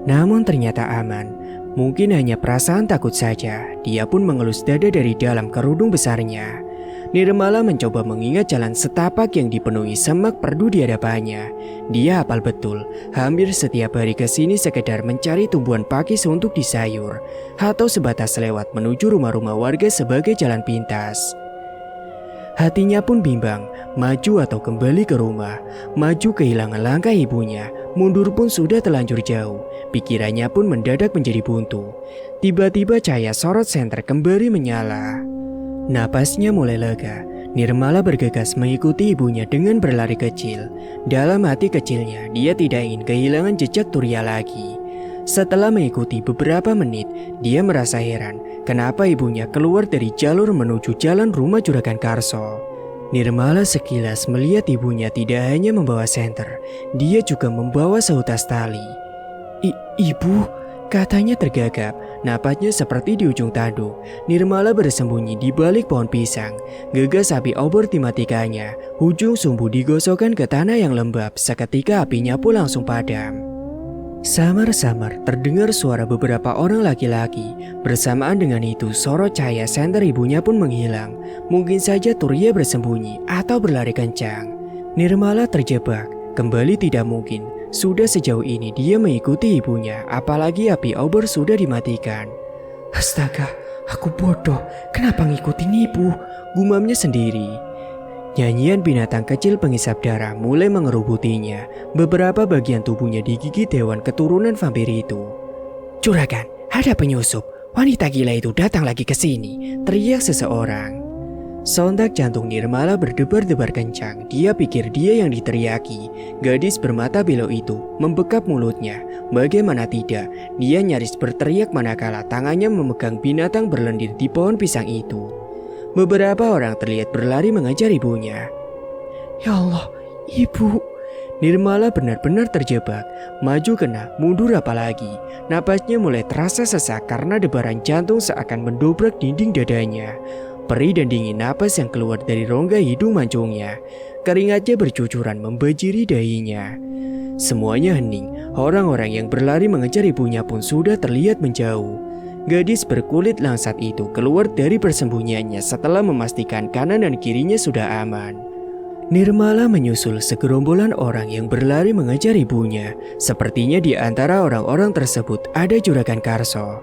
Namun ternyata aman. Mungkin hanya perasaan takut saja. Dia pun mengelus dada dari dalam kerudung besarnya. Nirmala mencoba mengingat jalan setapak yang dipenuhi semak perdu di hadapannya. Dia hafal betul, hampir setiap hari ke sini sekedar mencari tumbuhan pakis untuk disayur, atau sebatas lewat menuju rumah-rumah warga sebagai jalan pintas. Hatinya pun bimbang, maju atau kembali ke rumah. Maju kehilangan langkah ibunya, mundur pun sudah terlanjur jauh. Pikirannya pun mendadak menjadi buntu. Tiba-tiba cahaya sorot senter kembali menyala. Napasnya mulai lega. Nirmala bergegas mengikuti ibunya dengan berlari kecil. Dalam hati kecilnya, dia tidak ingin kehilangan jejak Turia lagi. Setelah mengikuti beberapa menit, dia merasa heran kenapa ibunya keluar dari jalur menuju jalan rumah Juragan Karso. Nirmala sekilas melihat ibunya tidak hanya membawa senter, dia juga membawa seutas tali. Ibu? Katanya tergagap, napasnya seperti di ujung tanduk. Nirmala bersembunyi di balik pohon pisang. Gegas api obor dimatikannya. Ujung sumbu digosokkan ke tanah yang lembab. Seketika apinya pun langsung padam. Samar-samar terdengar suara beberapa orang laki-laki. Bersamaan dengan itu sorot cahaya senter ibunya pun menghilang. Mungkin saja Turia bersembunyi atau berlari kencang. Nirmala terjebak. Kembali tidak mungkin. Sudah sejauh ini dia mengikuti ibunya, apalagi api obor sudah dimatikan. Astaga, aku bodoh. Kenapa ngikutin ibu? Gumamnya sendiri. Nyanyian binatang kecil penghisap darah mulai mengerubutinya. Beberapa bagian tubuhnya digigit hewan keturunan vampir itu. Juragan, ada penyusup. Wanita gila itu datang lagi ke sini, teriak seseorang. Sontak jantung Nirmala berdebar-debar kencang. Dia pikir dia yang diteriaki. Gadis bermata belok itu membekap mulutnya. Bagaimana tidak, dia nyaris berteriak manakala tangannya memegang binatang berlendir di pohon pisang itu. Beberapa orang terlihat berlari mengejar ibunya. Ya Allah, ibu. Nirmala benar-benar terjebak. Maju kena, mundur apalagi. Napasnya mulai terasa sesak karena debaran jantung seakan mendobrak dinding dadanya. Perih dan dingin napas yang keluar dari rongga hidung mancungnya. Keringatnya bercucuran membanjiri dahinya. Semuanya hening. Orang-orang yang berlari mengejar ibunya pun sudah terlihat menjauh. Gadis berkulit langsat itu keluar dari persembunyiannya setelah memastikan kanan dan kirinya sudah aman. Nirmala menyusul segerombolan orang yang berlari mengejar ibunya. Sepertinya di antara orang-orang tersebut ada Juragan Karso.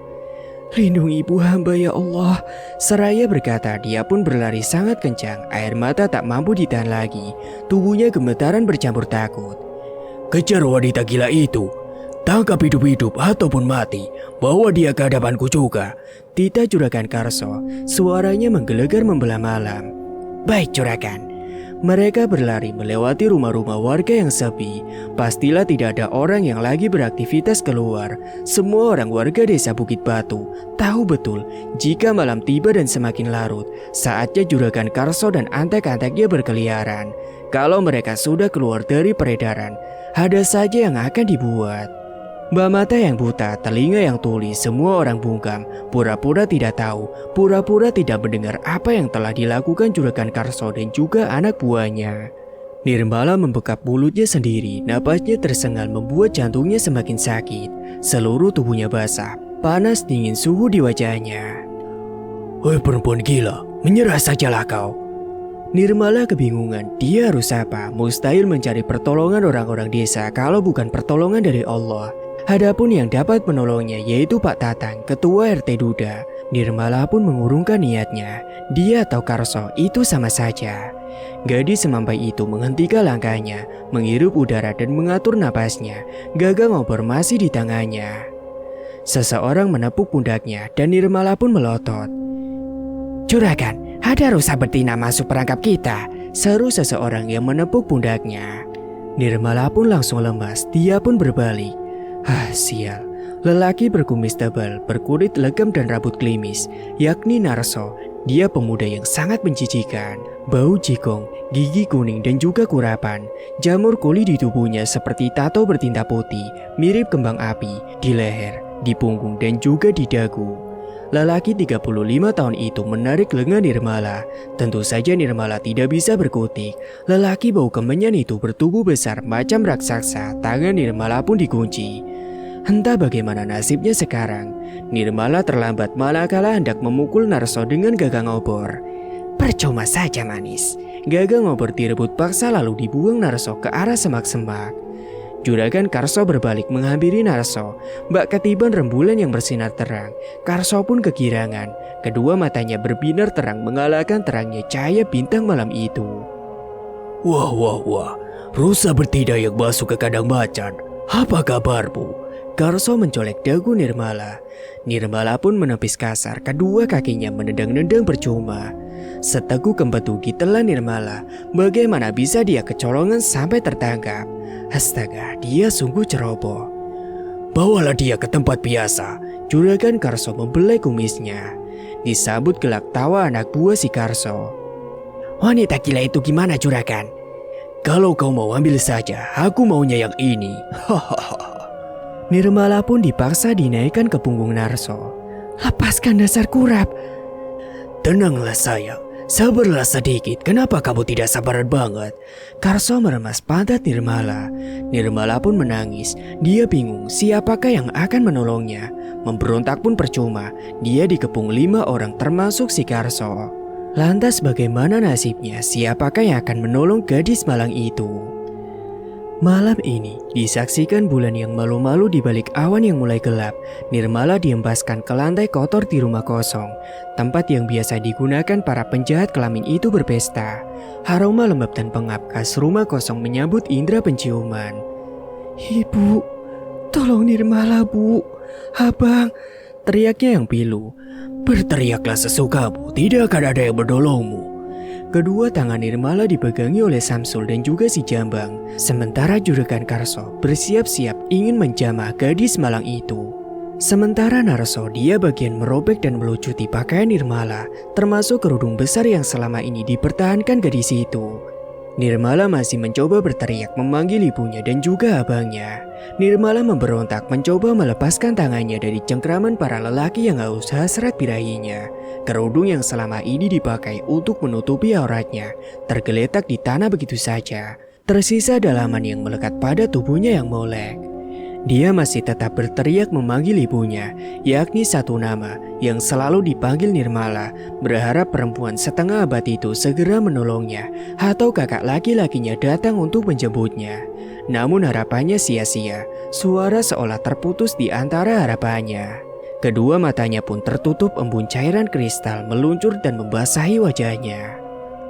Lindungi ibu hamba ya Allah. Seraya berkata, dia pun berlari sangat kencang. Air mata tak mampu ditahan lagi. Tubuhnya gemetaran bercampur takut. Kejar wanita gila itu. Tangkap hidup-hidup ataupun mati. Bawa dia ke hadapanku juga. Titah Juragan Karso, suaranya menggelegar membelah malam. Baik Juragan. Mereka berlari melewati rumah-rumah warga yang sepi. Pastilah tidak ada orang yang lagi beraktivitas keluar. Semua orang warga desa Bukit Batu tahu betul jika malam tiba dan semakin larut, saatnya Juragan Karso dan antek-anteknya berkeliaran. Kalau mereka sudah keluar dari peredaran, ada saja yang akan dibuat. Mata yang buta, telinga yang tuli, semua orang bungkam, pura-pura tidak tahu, pura-pura tidak mendengar apa yang telah dilakukan Juragan Karso dan juga anak buahnya. Nirmala membekap mulutnya sendiri, napasnya tersengal membuat jantungnya semakin sakit. Seluruh tubuhnya basah, panas dingin suhu di wajahnya. Hei perempuan gila, menyerah sajalah kau. Nirmala kebingungan, dia harus apa? Mustahil mencari pertolongan orang-orang desa kalau bukan pertolongan dari Allah. Hadapun yang dapat menolongnya yaitu Pak Tatang, ketua RT Duda. Nirmala pun mengurungkan niatnya. Dia atau Karso itu sama saja. Gadis semampai itu menghentikan langkahnya, menghirup udara dan mengatur napasnya. Gagang obor masih di tangannya. Seseorang menepuk pundaknya dan Nirmala pun melotot. Juragan, ada rusa betina masuk perangkap kita, seru seseorang yang menepuk pundaknya. Nirmala pun langsung lemas, dia pun berbalik. Sial. Lelaki berkumis tebal, berkulit legam dan rambut klimis, yakni Narso. Dia pemuda yang sangat menjijikan. Bau jigong, gigi kuning dan juga kurapan. Jamur kulit di tubuhnya seperti tato bertinta putih, mirip kembang api, di leher, di punggung dan juga di dagu. Lelaki 35 tahun itu menarik lengan Nirmala. Tentu saja Nirmala tidak bisa berkutik. Lelaki bau kemenyan itu bertubuh besar macam raksasa. Tangan Nirmala pun dikunci. Entah bagaimana nasibnya sekarang. Nirmala terlambat manakala hendak memukul Narso dengan gagang obor. Percuma saja manis. Gagang obor direbut paksa lalu dibuang Narso ke arah semak-semak. Juragan Karso berbalik menghampiri Narso. Bak ketiban rembulan yang bersinar terang. Karso pun kegirangan. Kedua matanya berbinar terang mengalahkan terangnya cahaya bintang malam itu. Wah. Rusa bertidak yang masuk ke kandang macan. Apa kabarmu? Karso mencolek dagu Nirmala. Nirmala pun menepis kasar, kedua kakinya menendang-nendang percuma. Seteguk kempetu ditelan Nirmala. Bagaimana bisa dia kecolongan sampai tertangkap? Astaga, dia sungguh ceroboh. Bawalah dia ke tempat biasa. Juragan Karso membelai kumisnya. Disambut gelak tawa anak buah si Karso. Wanita gila itu gimana Juragan? Kalau kau mau ambil saja, aku maunya yang ini. Nirmala pun dipaksa dinaikkan ke punggung Narso. Lepaskan dasar kurap. Tenanglah sayang, sabarlah sedikit. Kenapa kamu tidak sabaran banget? Karso meremas pantat Nirmala. Nirmala pun menangis. Dia bingung siapakah yang akan menolongnya. Memberontak pun percuma. Dia dikepung 5 orang termasuk si Karso. Lantas bagaimana nasibnya? Siapakah yang akan menolong gadis malang itu? Malam ini disaksikan bulan yang malu-malu di balik awan yang mulai gelap. Nirmala diembaskan ke lantai kotor di rumah kosong, tempat yang biasa digunakan para penjahat kelamin itu berpesta. Aroma lembab dan pengap khas rumah kosong menyambut indera penciuman. Ibu, tolong Nirmala bu. Abang, teriaknya yang pilu. Berteriaklah sesukamu, tidak akan ada yang menolongmu. Kedua tangan Nirmala dipegangi oleh Samsul dan juga si Jambang. Sementara Juragan Karso bersiap-siap ingin menjamah gadis malang itu. Sementara Narso dia bagian merobek dan melucuti pakaian Nirmala, termasuk kerudung besar yang selama ini dipertahankan gadis itu. Nirmala masih mencoba berteriak memanggil ibunya dan juga abangnya. Nirmala memberontak mencoba melepaskan tangannya dari cengkraman para lelaki yang haus hasrat birahinya. Kerudung yang selama ini dipakai untuk menutupi auratnya tergeletak di tanah begitu saja. Tersisa dalaman yang melekat pada tubuhnya yang molek. Dia masih tetap berteriak memanggil ibunya, yakni satu nama yang selalu dipanggil Nirmala, berharap perempuan setengah abad itu segera menolongnya atau kakak laki-lakinya datang untuk menjemputnya. Namun harapannya sia-sia, suara seolah terputus di antara harapannya. Kedua matanya pun tertutup embun cairan kristal meluncur dan membasahi wajahnya.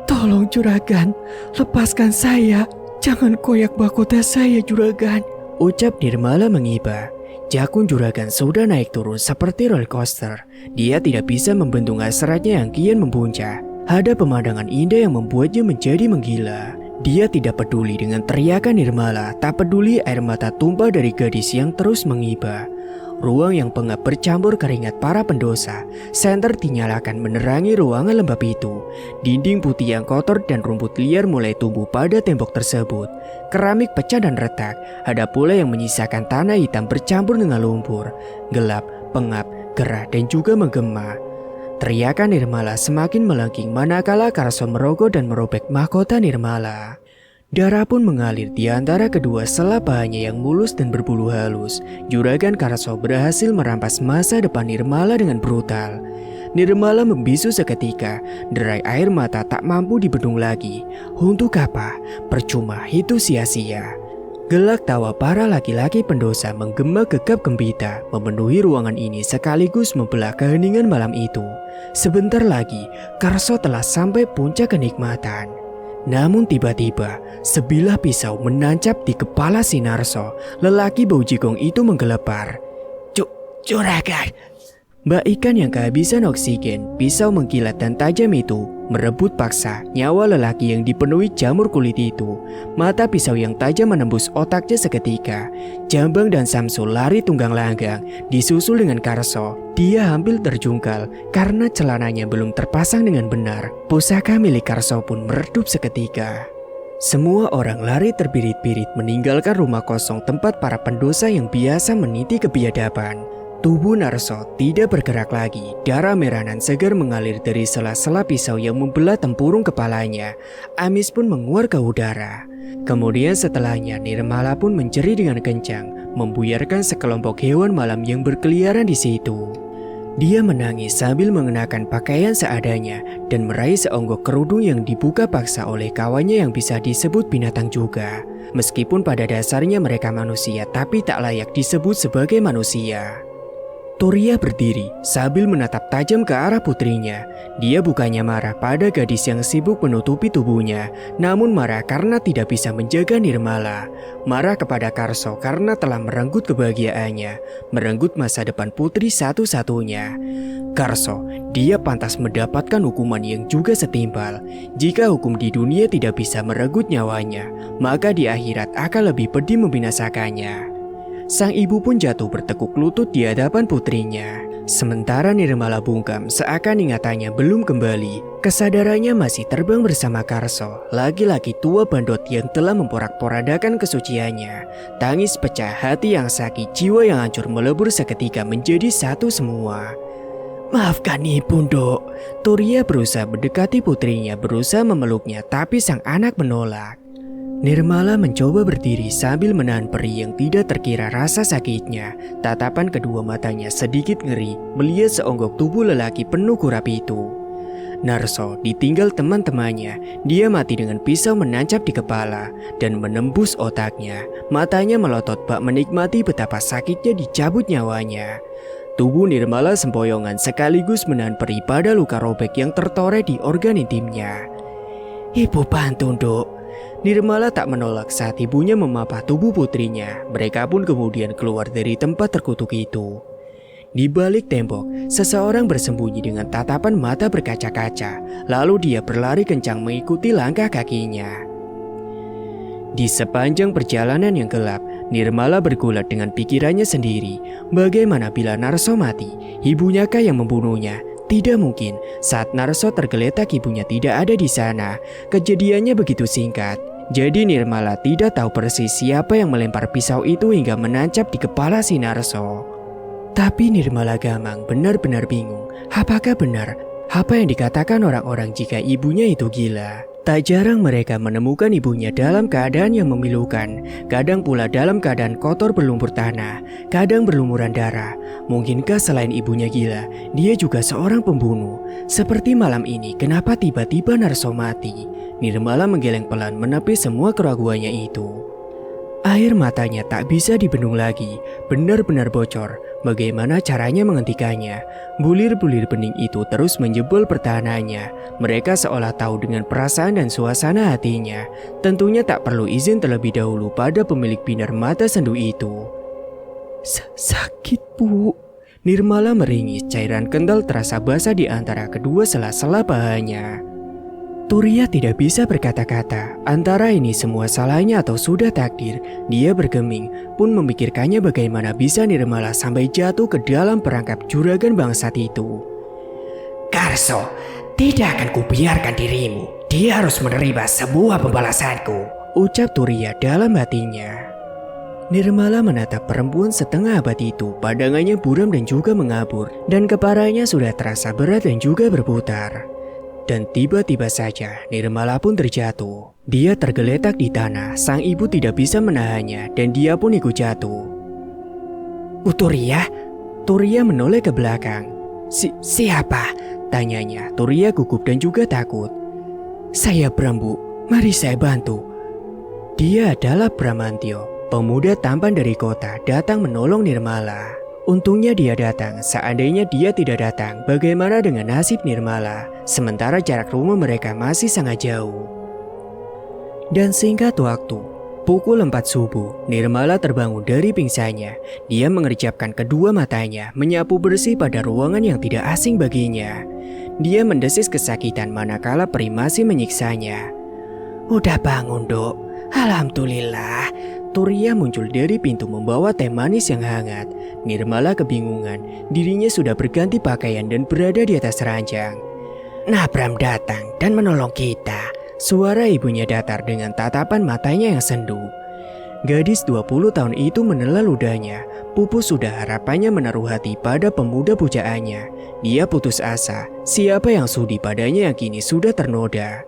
Tolong Juragan, lepaskan saya, jangan koyak mahkota saya Juragan. Ucap Nirmala mengiba. Jakun juragan sudah naik turun seperti roller coaster. Dia tidak bisa membendung hasratnya yang kian membuncah. Ada pemandangan indah yang membuatnya menjadi menggila. Dia tidak peduli dengan teriakan Nirmala, tak peduli air mata tumpah dari gadis yang terus mengiba. Ruang yang pengap bercampur keringat para pendosa. Senter dinyalakan menerangi ruangan lembab itu. Dinding putih yang kotor dan rumput liar mulai tumbuh pada tembok tersebut. Keramik pecah dan retak. Ada pula yang menyisakan tanah hitam bercampur dengan lumpur. Gelap, pengap, gerah dan juga menggema. Teriakan Nirmala semakin melengking manakala Karso merogoh dan merobek mahkota Nirmala. Darah pun mengalir di antara kedua sela pahanya yang mulus dan berbulu halus. Juragan Karso berhasil merampas masa depan Nirmala dengan brutal. Nirmala membisu seketika, derai air mata tak mampu dibendung lagi. Untuk apa? Percuma, itu sia-sia. Gelak tawa para laki-laki pendosa menggema gegap gempita memenuhi ruangan ini sekaligus membelah keheningan malam itu. Sebentar lagi, Karso telah sampai puncak kenikmatan. Namun tiba-tiba, sebilah pisau menancap di kepala Sinarso. Lelaki bau jigong itu menggelepar. Juragan! Mbak Ikan yang kehabisan oksigen, pisau mengkilat dan tajam itu merebut paksa nyawa lelaki yang dipenuhi jamur kulit itu. Mata pisau yang tajam menembus otaknya seketika. Jambang dan Samsul lari tunggang langgang, disusul dengan Karso. Dia hampir terjungkal karena celananya belum terpasang dengan benar. Pusaka milik Karso pun meredup seketika. Semua orang lari terbirit-birit meninggalkan rumah kosong tempat para pendosa yang biasa meniti kebiadaban. Tubuh Narso tidak bergerak lagi. Darah merah nan segar mengalir dari sela-sela pisau yang membelah tempurung kepalanya. Amis pun menguar ke udara. Kemudian setelahnya Nirmala pun menjerit dengan kencang, membuyarkan sekelompok hewan malam yang berkeliaran di situ. Dia menangis sambil mengenakan pakaian seadanya dan meraih seonggok kerudung yang dibuka paksa oleh kawannya yang bisa disebut binatang juga. Meskipun pada dasarnya mereka manusia, tapi tak layak disebut sebagai manusia. Toria berdiri sambil menatap tajam ke arah putrinya. Dia bukannya marah pada gadis yang sibuk menutupi tubuhnya, namun marah karena tidak bisa menjaga Nirmala. Marah kepada Karso karena telah merenggut kebahagiaannya, merenggut masa depan putri satu-satunya. Karso, dia pantas mendapatkan hukuman yang juga setimpal. Jika hukum di dunia tidak bisa merenggut nyawanya, maka di akhirat akan lebih pedih membinasakannya. Sang ibu pun jatuh bertekuk lutut di hadapan putrinya. Sementara Nirmala bungkam seakan ingatannya belum kembali. Kesadarannya masih terbang bersama Karso, laki-laki tua bandot yang telah memporak-porandakan kesuciannya. Tangis pecah, hati yang sakit, jiwa yang hancur melebur seketika menjadi satu semua. Maafkan ibu, Dok. Toria berusaha mendekati putrinya, berusaha memeluknya, tapi sang anak menolak. Nirmala mencoba berdiri sambil menahan perih yang tidak terkira rasa sakitnya. Tatapan kedua matanya sedikit ngeri melihat seonggok tubuh lelaki penuh kurap itu. Narso ditinggal teman-temannya. Dia mati dengan pisau menancap di kepala dan menembus otaknya. Matanya melotot bak menikmati betapa sakitnya dicabut nyawanya. Tubuh Nirmala sempoyongan sekaligus menahan perih pada luka robek yang tertoreh di organ intimnya. Ibu bantu, Dok. Nirmala tak menolak saat ibunya memapah tubuh putrinya. Mereka pun kemudian keluar dari tempat terkutuk itu. Di balik tembok, seseorang bersembunyi dengan tatapan mata berkaca-kaca. Lalu dia berlari kencang mengikuti langkah kakinya. Di sepanjang perjalanan yang gelap, Nirmala bergulat dengan pikirannya sendiri. Bagaimana bila Narso mati? Ibunya kah yang membunuhnya? Tidak mungkin. Saat Narso tergeletak, ibunya tidak ada di sana. Kejadiannya begitu singkat. Jadi Nirmala tidak tahu persis siapa yang melempar pisau itu hingga menancap di kepala si Narso. Tapi Nirmala Gamang benar-benar bingung. Apakah benar apa yang dikatakan orang-orang jika ibunya itu gila? Tak jarang mereka menemukan ibunya dalam keadaan yang memilukan. Kadang pula dalam keadaan kotor berlumpur tanah. Kadang berlumuran darah. Mungkinkah selain ibunya gila, dia juga seorang pembunuh? Seperti malam ini, kenapa tiba-tiba Narso mati? Nirmala menggeleng pelan menepis semua keraguannya itu. Air matanya tak bisa dibendung lagi, benar-benar bocor. Bagaimana caranya menghentikannya? Bulir-bulir bening itu terus menjebol pertahanannya. Mereka seolah tahu dengan perasaan dan suasana hatinya. Tentunya tak perlu izin terlebih dahulu pada pemilik binar mata sendu itu. Sakit, Bu. Nirmala meringis, cairan kental terasa basah di antara kedua sela-sela pahanya. Turia tidak bisa berkata-kata, antara ini semua salahnya atau sudah takdir. Dia bergeming, pun memikirkannya bagaimana bisa Nirmala sampai jatuh ke dalam perangkap juragan bangsat itu. Karso, tidak akan kubiarkan dirimu. Dia harus menerima sebuah pembalasanku, ucap Turia dalam hatinya. Nirmala menatap perempuan setengah abad itu, pandangannya buram dan juga mengabur, dan kepalanya sudah terasa berat dan juga berputar. Dan tiba-tiba saja Nirmala pun terjatuh. Dia tergeletak di tanah, sang ibu tidak bisa menahannya dan dia pun ikut jatuh. Turia? Turia menoleh ke belakang. Siapa? Tanyanya. Turia gugup dan juga takut. Saya Bram, Bu. Mari saya bantu. Dia adalah Bramantio, pemuda tampan dari kota, datang menolong Nirmala. Untungnya dia datang, seandainya dia tidak datang, bagaimana dengan nasib Nirmala? Sementara jarak rumah mereka masih sangat jauh. Dan singkat waktu, pukul 4 subuh, Nirmala terbangun dari pingsannya. Dia mengerjapkan kedua matanya, menyapu bersih pada ruangan yang tidak asing baginya. Dia mendesis kesakitan manakala peri masih menyiksanya. Udah bangun, Dok. Alhamdulillah. Turia muncul dari pintu membawa teh manis yang hangat. Nirmala kebingungan, dirinya sudah berganti pakaian dan berada di atas ranjang. Nah, Bram datang dan menolong kita. Suara ibunya datar dengan tatapan matanya yang sendu. Gadis 20 tahun itu menelan ludahnya. Pupus sudah harapannya menaruh hati pada pemuda pujaannya. Dia putus asa, siapa yang sudi padanya yang kini sudah ternoda.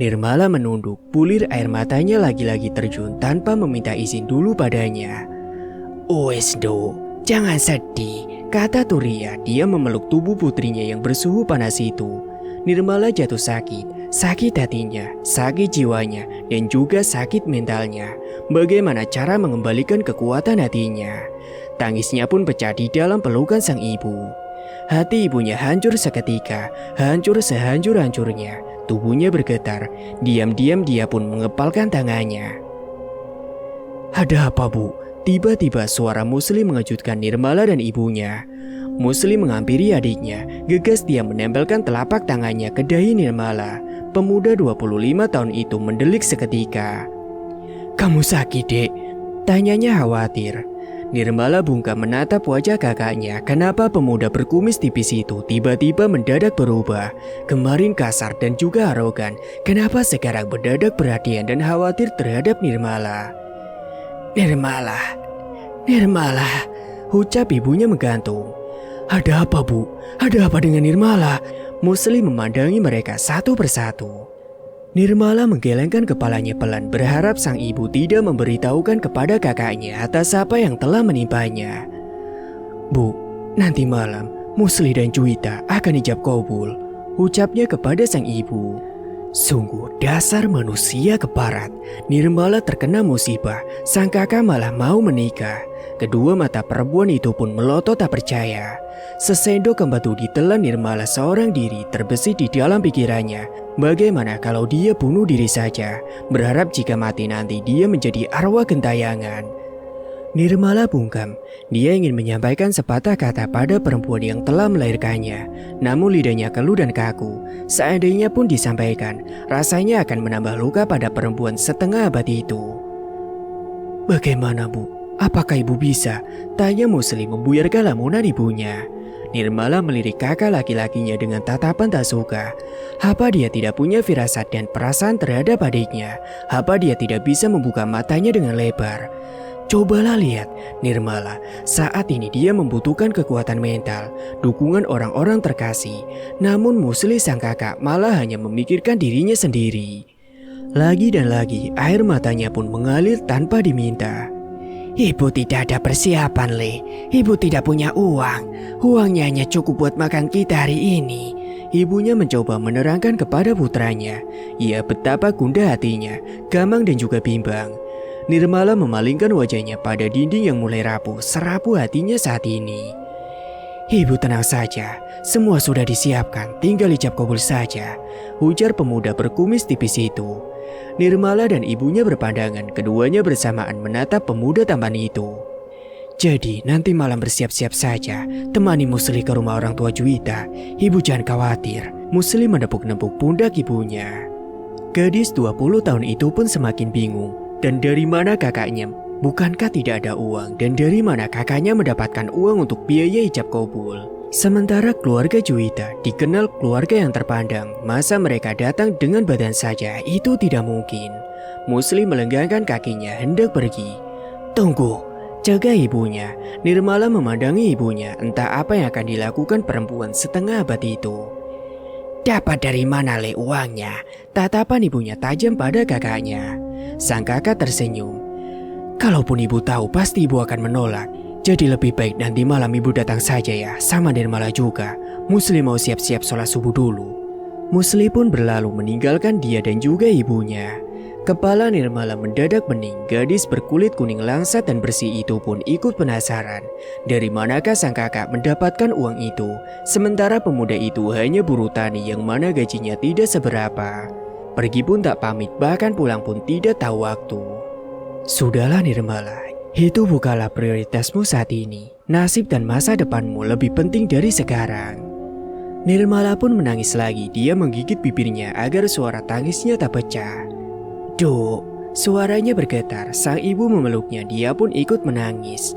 Nirmala menunduk, bulir air matanya lagi-lagi terjun tanpa meminta izin dulu padanya. Wes, Do, jangan sedih, kata Turia. Dia memeluk tubuh putrinya yang bersuhu panas itu. Nirmala jatuh sakit, sakit hatinya, sakit jiwanya, dan juga sakit mentalnya. Bagaimana cara mengembalikan kekuatan hatinya? Tangisnya pun pecah di dalam pelukan sang ibu. Hati ibunya hancur seketika, hancur sehancur-hancurnya. Tubuhnya bergetar, diam-diam dia pun mengepalkan tangannya. Ada apa, Bu? Tiba-tiba suara Muslim mengejutkan Nirmala dan ibunya. Muslim menghampiri adiknya, gegas dia menempelkan telapak tangannya ke dahi Nirmala. Pemuda 25 tahun itu mendelik seketika. Kamu sakit, Dek? Tanyanya khawatir. Nirmala bungkam menatap wajah kakaknya. Kenapa pemuda berkumis tipis itu tiba-tiba mendadak berubah? Kemarin kasar dan juga arogan. Kenapa sekarang mendadak perhatian dan khawatir terhadap Nirmala? Nirmala, ucap ibunya menggantung. Ada apa, Bu? Ada apa dengan Nirmala? Muslim memandangi mereka satu persatu. Nirmala menggelengkan kepalanya pelan, berharap sang ibu tidak memberitahukan kepada kakaknya atas apa yang telah menimpanya. Bu, nanti malam Musli dan Juwita akan ijab kabul, ucapnya kepada sang ibu. Sungguh dasar manusia keparat. Nirmala terkena musibah, sang kakak malah mau menikah. Kedua mata perempuan itu pun melotot tak percaya. Sesendok kembatu ditelan Nirmala seorang diri terbesit di dalam pikirannya. Bagaimana kalau dia bunuh diri saja, berharap jika mati nanti dia menjadi arwah gentayangan. Nirmala bungkam, dia ingin menyampaikan sepatah kata pada perempuan yang telah melahirkannya. Namun lidahnya keluh dan kaku, seandainya pun disampaikan, rasanya akan menambah luka pada perempuan setengah abad itu. Bagaimana, Bu? Apakah Ibu bisa? Tanya Muslim membuyarkan lamunan ibunya. Nirmala melirik kakak laki-lakinya dengan tatapan tak suka. Apa dia tidak punya firasat dan perasaan terhadap adiknya? Apa dia tidak bisa membuka matanya dengan lebar? Cobalah lihat, Nirmala, saat ini dia membutuhkan kekuatan mental, dukungan orang-orang terkasih. Namun Musli sang kakak malah hanya memikirkan dirinya sendiri. Lagi dan lagi, air matanya pun mengalir tanpa diminta. Ibu tidak ada persiapan, Le. Ibu tidak punya uang. Uangnya hanya cukup buat makan kita hari ini. Ibunya mencoba menerangkan kepada putranya. Ia betapa gundah hatinya, gamang dan juga bimbang. Nirmala memalingkan wajahnya pada dinding yang mulai rapuh, serapuh hatinya saat ini. Ibu tenang saja, semua sudah disiapkan, tinggal ijab kabul saja, ujar pemuda berkumis tipis itu. Nirmala dan ibunya berpandangan, keduanya bersamaan menatap pemuda tampan itu. Jadi nanti malam bersiap-siap saja, temani Musli ke rumah orang tua Juwita. Ibu jangan khawatir. Musli menepuk-nepuk pundak ibunya. Gadis 20 tahun itu pun semakin bingung. Dan dari mana kakaknya? Bukankah tidak ada uang? Dan dari mana kakaknya mendapatkan uang untuk biaya ijab kabul? Sementara keluarga Juwita dikenal keluarga yang terpandang. Masa mereka datang dengan badan saja? Itu tidak mungkin. Musli melenggangkan kakinya hendak pergi. Tunggu, jaga ibunya. Nirmala memandangi ibunya, entah apa yang akan dilakukan perempuan setengah abad itu. Dapat dari mana le uangnya? Tatapan ibunya tajam pada kakaknya. Sang kakak tersenyum. Kalaupun ibu tahu, pasti ibu akan menolak. Jadi lebih baik nanti malam ibu datang saja ya, sama Nirmala juga. Musli mau siap-siap sholat subuh dulu. Musli pun berlalu meninggalkan dia dan juga ibunya. Kepala Nirmala mendadak pening, gadis berkulit kuning langsat dan bersih itu pun ikut penasaran. Dari manakah sang kakak mendapatkan uang itu? Sementara pemuda itu hanya buruh tani yang mana gajinya tidak seberapa. Pergi pun tak pamit, bahkan pulang pun tidak tahu waktu. Sudahlah Nirmala, itu bukanlah prioritasmu saat ini. Nasib dan masa depanmu lebih penting dari sekarang. Nirmala pun menangis lagi, dia menggigit bibirnya agar suara tangisnya tak pecah. Duk, suaranya bergetar, sang ibu memeluknya, dia pun ikut menangis.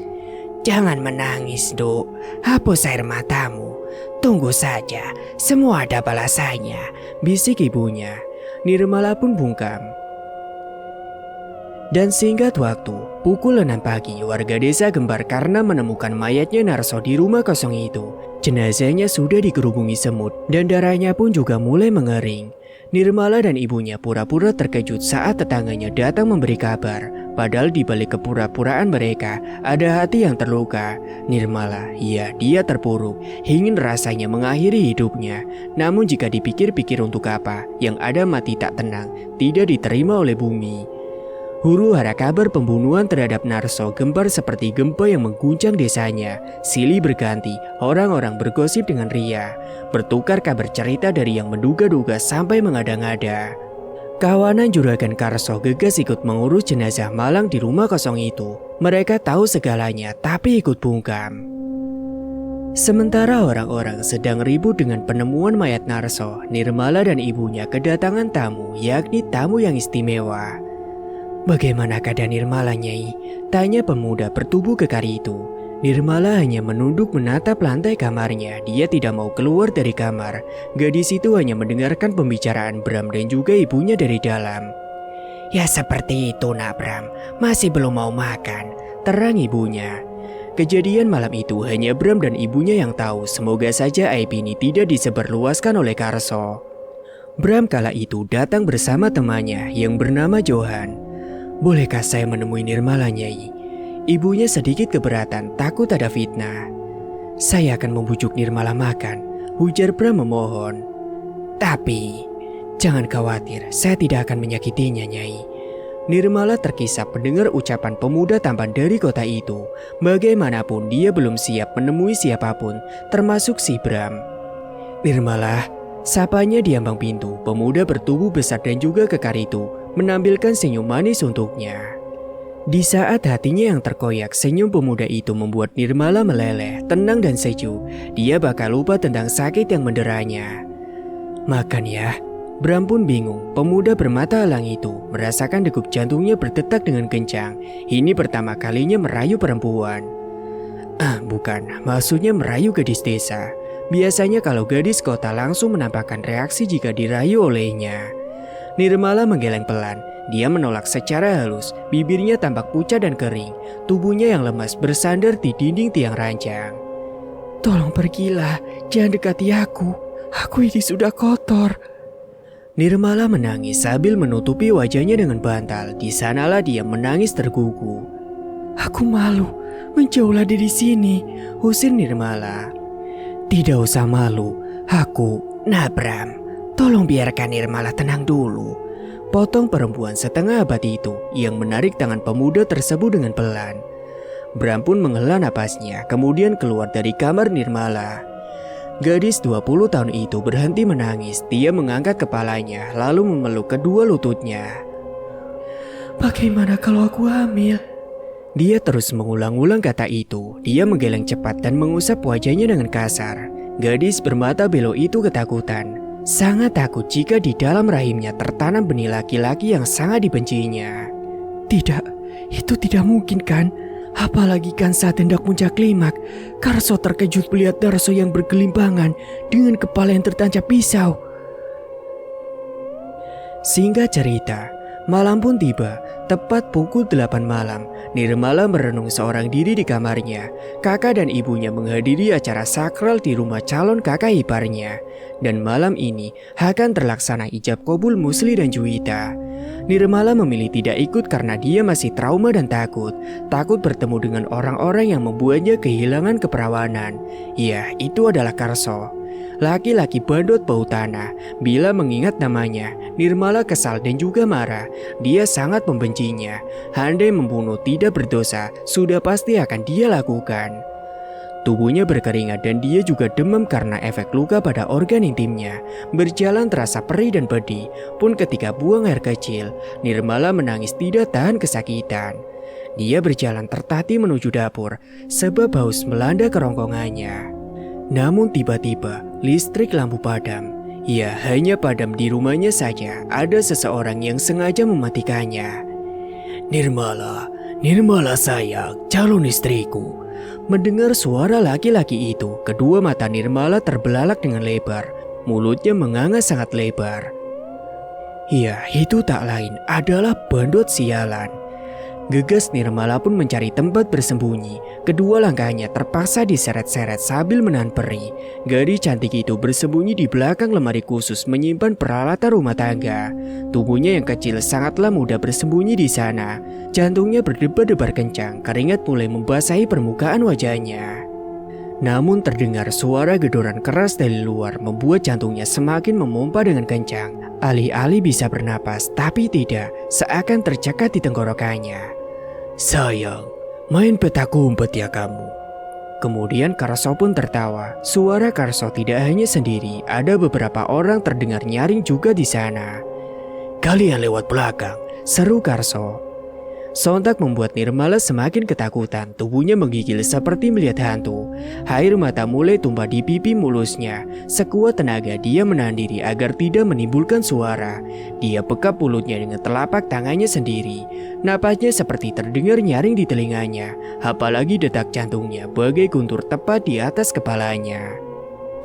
Jangan menangis, Duk, hapus air matamu. Tunggu saja, semua ada balasannya, bisik ibunya. Nirmala pun bungkam. Dan singkat waktu, pukul 6 pagi, warga desa gembar karena menemukan mayatnya Narso di rumah kosong itu. Jenazahnya sudah digerubungi semut dan darahnya pun juga mulai mengering. Nirmala dan ibunya pura-pura terkejut saat tetangganya datang memberi kabar. Padahal di balik kepura-puraan mereka, ada hati yang terluka. Nirmala, ya dia terpuruk, ingin rasanya mengakhiri hidupnya. Namun jika dipikir-pikir untuk apa, yang ada mati tak tenang, tidak diterima oleh bumi. Huru-hara kabar pembunuhan terhadap Narso gembar seperti gempa yang mengguncang desanya. Silih berganti, orang-orang bergosip dengan ria. Bertukar kabar cerita dari yang menduga-duga sampai mengada-ngada. Kawanan juragan Karso gegas ikut mengurus jenazah malang di rumah kosong itu. Mereka tahu segalanya tapi ikut bungkam. Sementara orang-orang sedang ribut dengan penemuan mayat Narso, Nirmala dan ibunya kedatangan tamu, yakni tamu yang istimewa. Bagaimana keadaan Nirmala, Nyai? Tanya pemuda bertubuh kekar itu. Nirmala hanya menunduk menatap lantai kamarnya. Dia tidak mau keluar dari kamar. Gadis itu hanya mendengarkan pembicaraan Bram dan juga ibunya dari dalam. Ya seperti itu nak Bram, masih belum mau makan, terang ibunya. Kejadian malam itu hanya Bram dan ibunya yang tahu. Semoga saja aib ini tidak disebarluaskan oleh Karso. Bram kala itu datang bersama temannya yang bernama Johan. Bolehkah saya menemui Nirmala, Nyai? Ibunya sedikit keberatan, takut ada fitnah. Saya akan membujuk Nirmala makan, ujar Bram memohon. Tapi, jangan khawatir, saya tidak akan menyakitinya, Nyai. Nirmala terkisap mendengar ucapan pemuda tampan dari kota itu. Bagaimanapun dia belum siap menemui siapapun, termasuk si Bram. Nirmala, sapanya di ambang pintu, pemuda bertubuh besar dan juga kekar itu menampilkan senyum manis untuknya. Di saat hatinya yang terkoyak, senyum pemuda itu membuat Nirmala meleleh, tenang dan sejuk. Dia bakal lupa tentang sakit yang menderanya. Makan ya. Bram pun bingung, pemuda bermata elang itu merasakan degup jantungnya berdetak dengan kencang. Ini pertama kalinya merayu perempuan. Bukan, maksudnya merayu gadis desa. Biasanya kalau gadis kota langsung menampakkan reaksi jika dirayu olehnya. Nirmala menggeleng pelan, dia menolak secara halus, bibirnya tampak pucat dan kering, tubuhnya yang lemas bersandar di dinding tiang ranjang. Tolong pergilah, jangan dekati aku ini sudah kotor. Nirmala menangis sambil menutupi wajahnya dengan bantal, di sanalah dia menangis tergugu. Aku malu, menjauhlah dari sini, usir Nirmala. Tidak usah malu, Bram. Tolong biarkan Nirmala tenang dulu. potong perempuan setengah abad itu yang menarik tangan pemuda tersebut dengan pelan. Bram pun menghela napasnya, kemudian keluar dari kamar Nirmala. Gadis 20 tahun itu berhenti menangis. Dia mengangkat kepalanya lalu memeluk kedua lututnya. Bagaimana kalau aku hamil? Dia terus mengulang-ulang kata itu. Dia menggeleng cepat dan mengusap wajahnya dengan kasar. Gadis bermata belo itu ketakutan. Sangat takut jika di dalam rahimnya tertanam benih laki-laki yang sangat dibencinya. Tidak, itu tidak mungkin kan? Apalagi kan saat hendak puncak klimak, Karso terkejut melihat Darso yang bergelimpangan dengan kepala yang tertancap pisau. Singkat cerita, malam pun tiba. Tepat pukul 8 malam, Nirmala merenung seorang diri di kamarnya. Kakak dan ibunya menghadiri acara sakral di rumah calon kakak iparnya. Dan malam ini akan terlaksana ijab kabul Musli dan Juwita. Nirmala memilih tidak ikut karena dia masih trauma dan takut. Takut bertemu dengan orang-orang yang membuatnya kehilangan keperawanan. Ya, itu adalah Karso. Laki-laki bandot bau tanah. Bila mengingat namanya, Nirmala kesal dan juga marah. Dia sangat membencinya. Andai membunuh tidak berdosa, sudah pasti akan dia lakukan. Tubuhnya berkeringat dan dia juga demam karena efek luka pada organ intimnya. Berjalan terasa perih dan pedih. Pun ketika buang air kecil, Nirmala menangis tidak tahan kesakitan. Dia berjalan tertatih menuju dapur sebab haus melanda kerongkongannya. Namun tiba-tiba listrik lampu padam. Ya, hanya padam di rumahnya saja. Ada seseorang yang sengaja mematikannya. Nirmala sayang, calon istriku. Mendengar suara laki-laki itu, kedua mata Nirmala terbelalak dengan lebar. Mulutnya menganga sangat lebar. Ya, itu tak lain adalah bandot sialan. Gegas Nirmala pun mencari tempat bersembunyi. Kedua langkahnya terpaksa diseret-seret sambil menahan perih. Gadis cantik itu bersembunyi di belakang lemari khusus menyimpan peralatan rumah tangga. Tubuhnya yang kecil sangatlah mudah bersembunyi di sana. Jantungnya berdebar-debar kencang, keringat mulai membasahi permukaan wajahnya. Namun terdengar suara gedoran keras dari luar membuat jantungnya semakin memompa dengan kencang. Alih-alih bisa bernapas, tapi tidak, seakan tercekat di tenggorokannya. Sayang, main petak umpet ya kamu. Kemudian Karso pun tertawa. Suara Karso tidak hanya sendiri, ada beberapa orang terdengar nyaring juga di sana. Kalian lewat belakang, seru Karso. Sontak membuat Nirmala semakin ketakutan. Tubuhnya menggigil seperti melihat hantu. Air mata mulai tumpah di pipi mulusnya. Sekuat tenaga dia menahan diri agar tidak menimbulkan suara. Dia bekap mulutnya dengan telapak tangannya sendiri. Napasnya seperti terdengar nyaring di telinganya. Apalagi detak jantungnya bagai guntur tepat di atas kepalanya.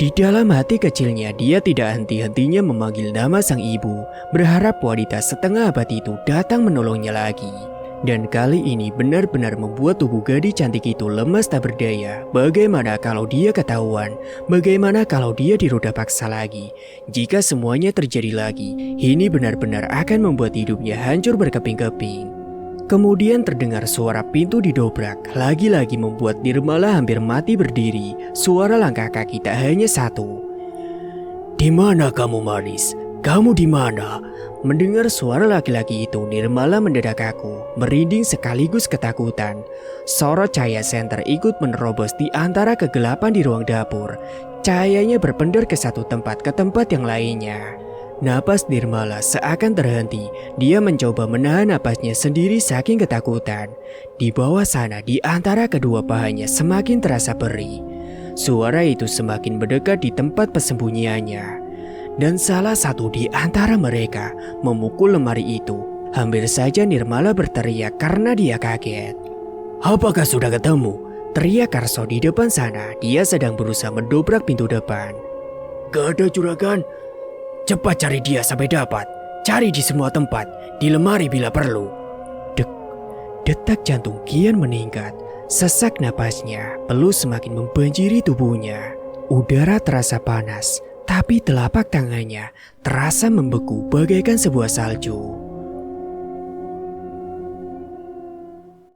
Di dalam hati kecilnya dia tidak henti-hentinya memanggil nama sang ibu. Berharap wanita setengah abad itu datang menolongnya lagi. Dan kali ini benar-benar membuat tubuh gadis cantik itu lemas tak berdaya. Bagaimana kalau dia ketahuan? Bagaimana kalau dia diroda paksa lagi? Jika semuanya terjadi lagi, ini benar-benar akan membuat hidupnya hancur berkeping-keping. Kemudian terdengar suara pintu didobrak. Lagi-lagi membuat Nirmala hampir mati berdiri. Suara langkah kaki tak hanya satu. Di mana kamu manis? Kamu di mana? Mendengar suara laki-laki itu, Nirmala mendadak kaku, merinding sekaligus ketakutan. Sorot cahaya senter ikut menerobos di antara kegelapan di ruang dapur. Cahayanya berpendar ke satu tempat ke tempat yang lainnya. Napas Nirmala seakan terhenti. Dia mencoba menahan napasnya sendiri saking ketakutan. Di bawah sana, di antara kedua pahanya semakin terasa perih. Suara itu semakin mendekat di tempat persembunyiannya. Dan salah satu di antara mereka memukul lemari itu. Hampir saja Nirmala berteriak karena dia kaget. Apakah sudah ketemu? Teriak Karso di depan sana. Dia sedang berusaha mendobrak pintu depan. Gak ada juragan. Cepat cari dia sampai dapat. Cari di semua tempat. Di lemari bila perlu. Detak jantung kian meningkat. Sesak napasnya. Peluh semakin membanjiri tubuhnya. Udara terasa panas. Tapi telapak tangannya terasa membeku bagaikan sebuah salju.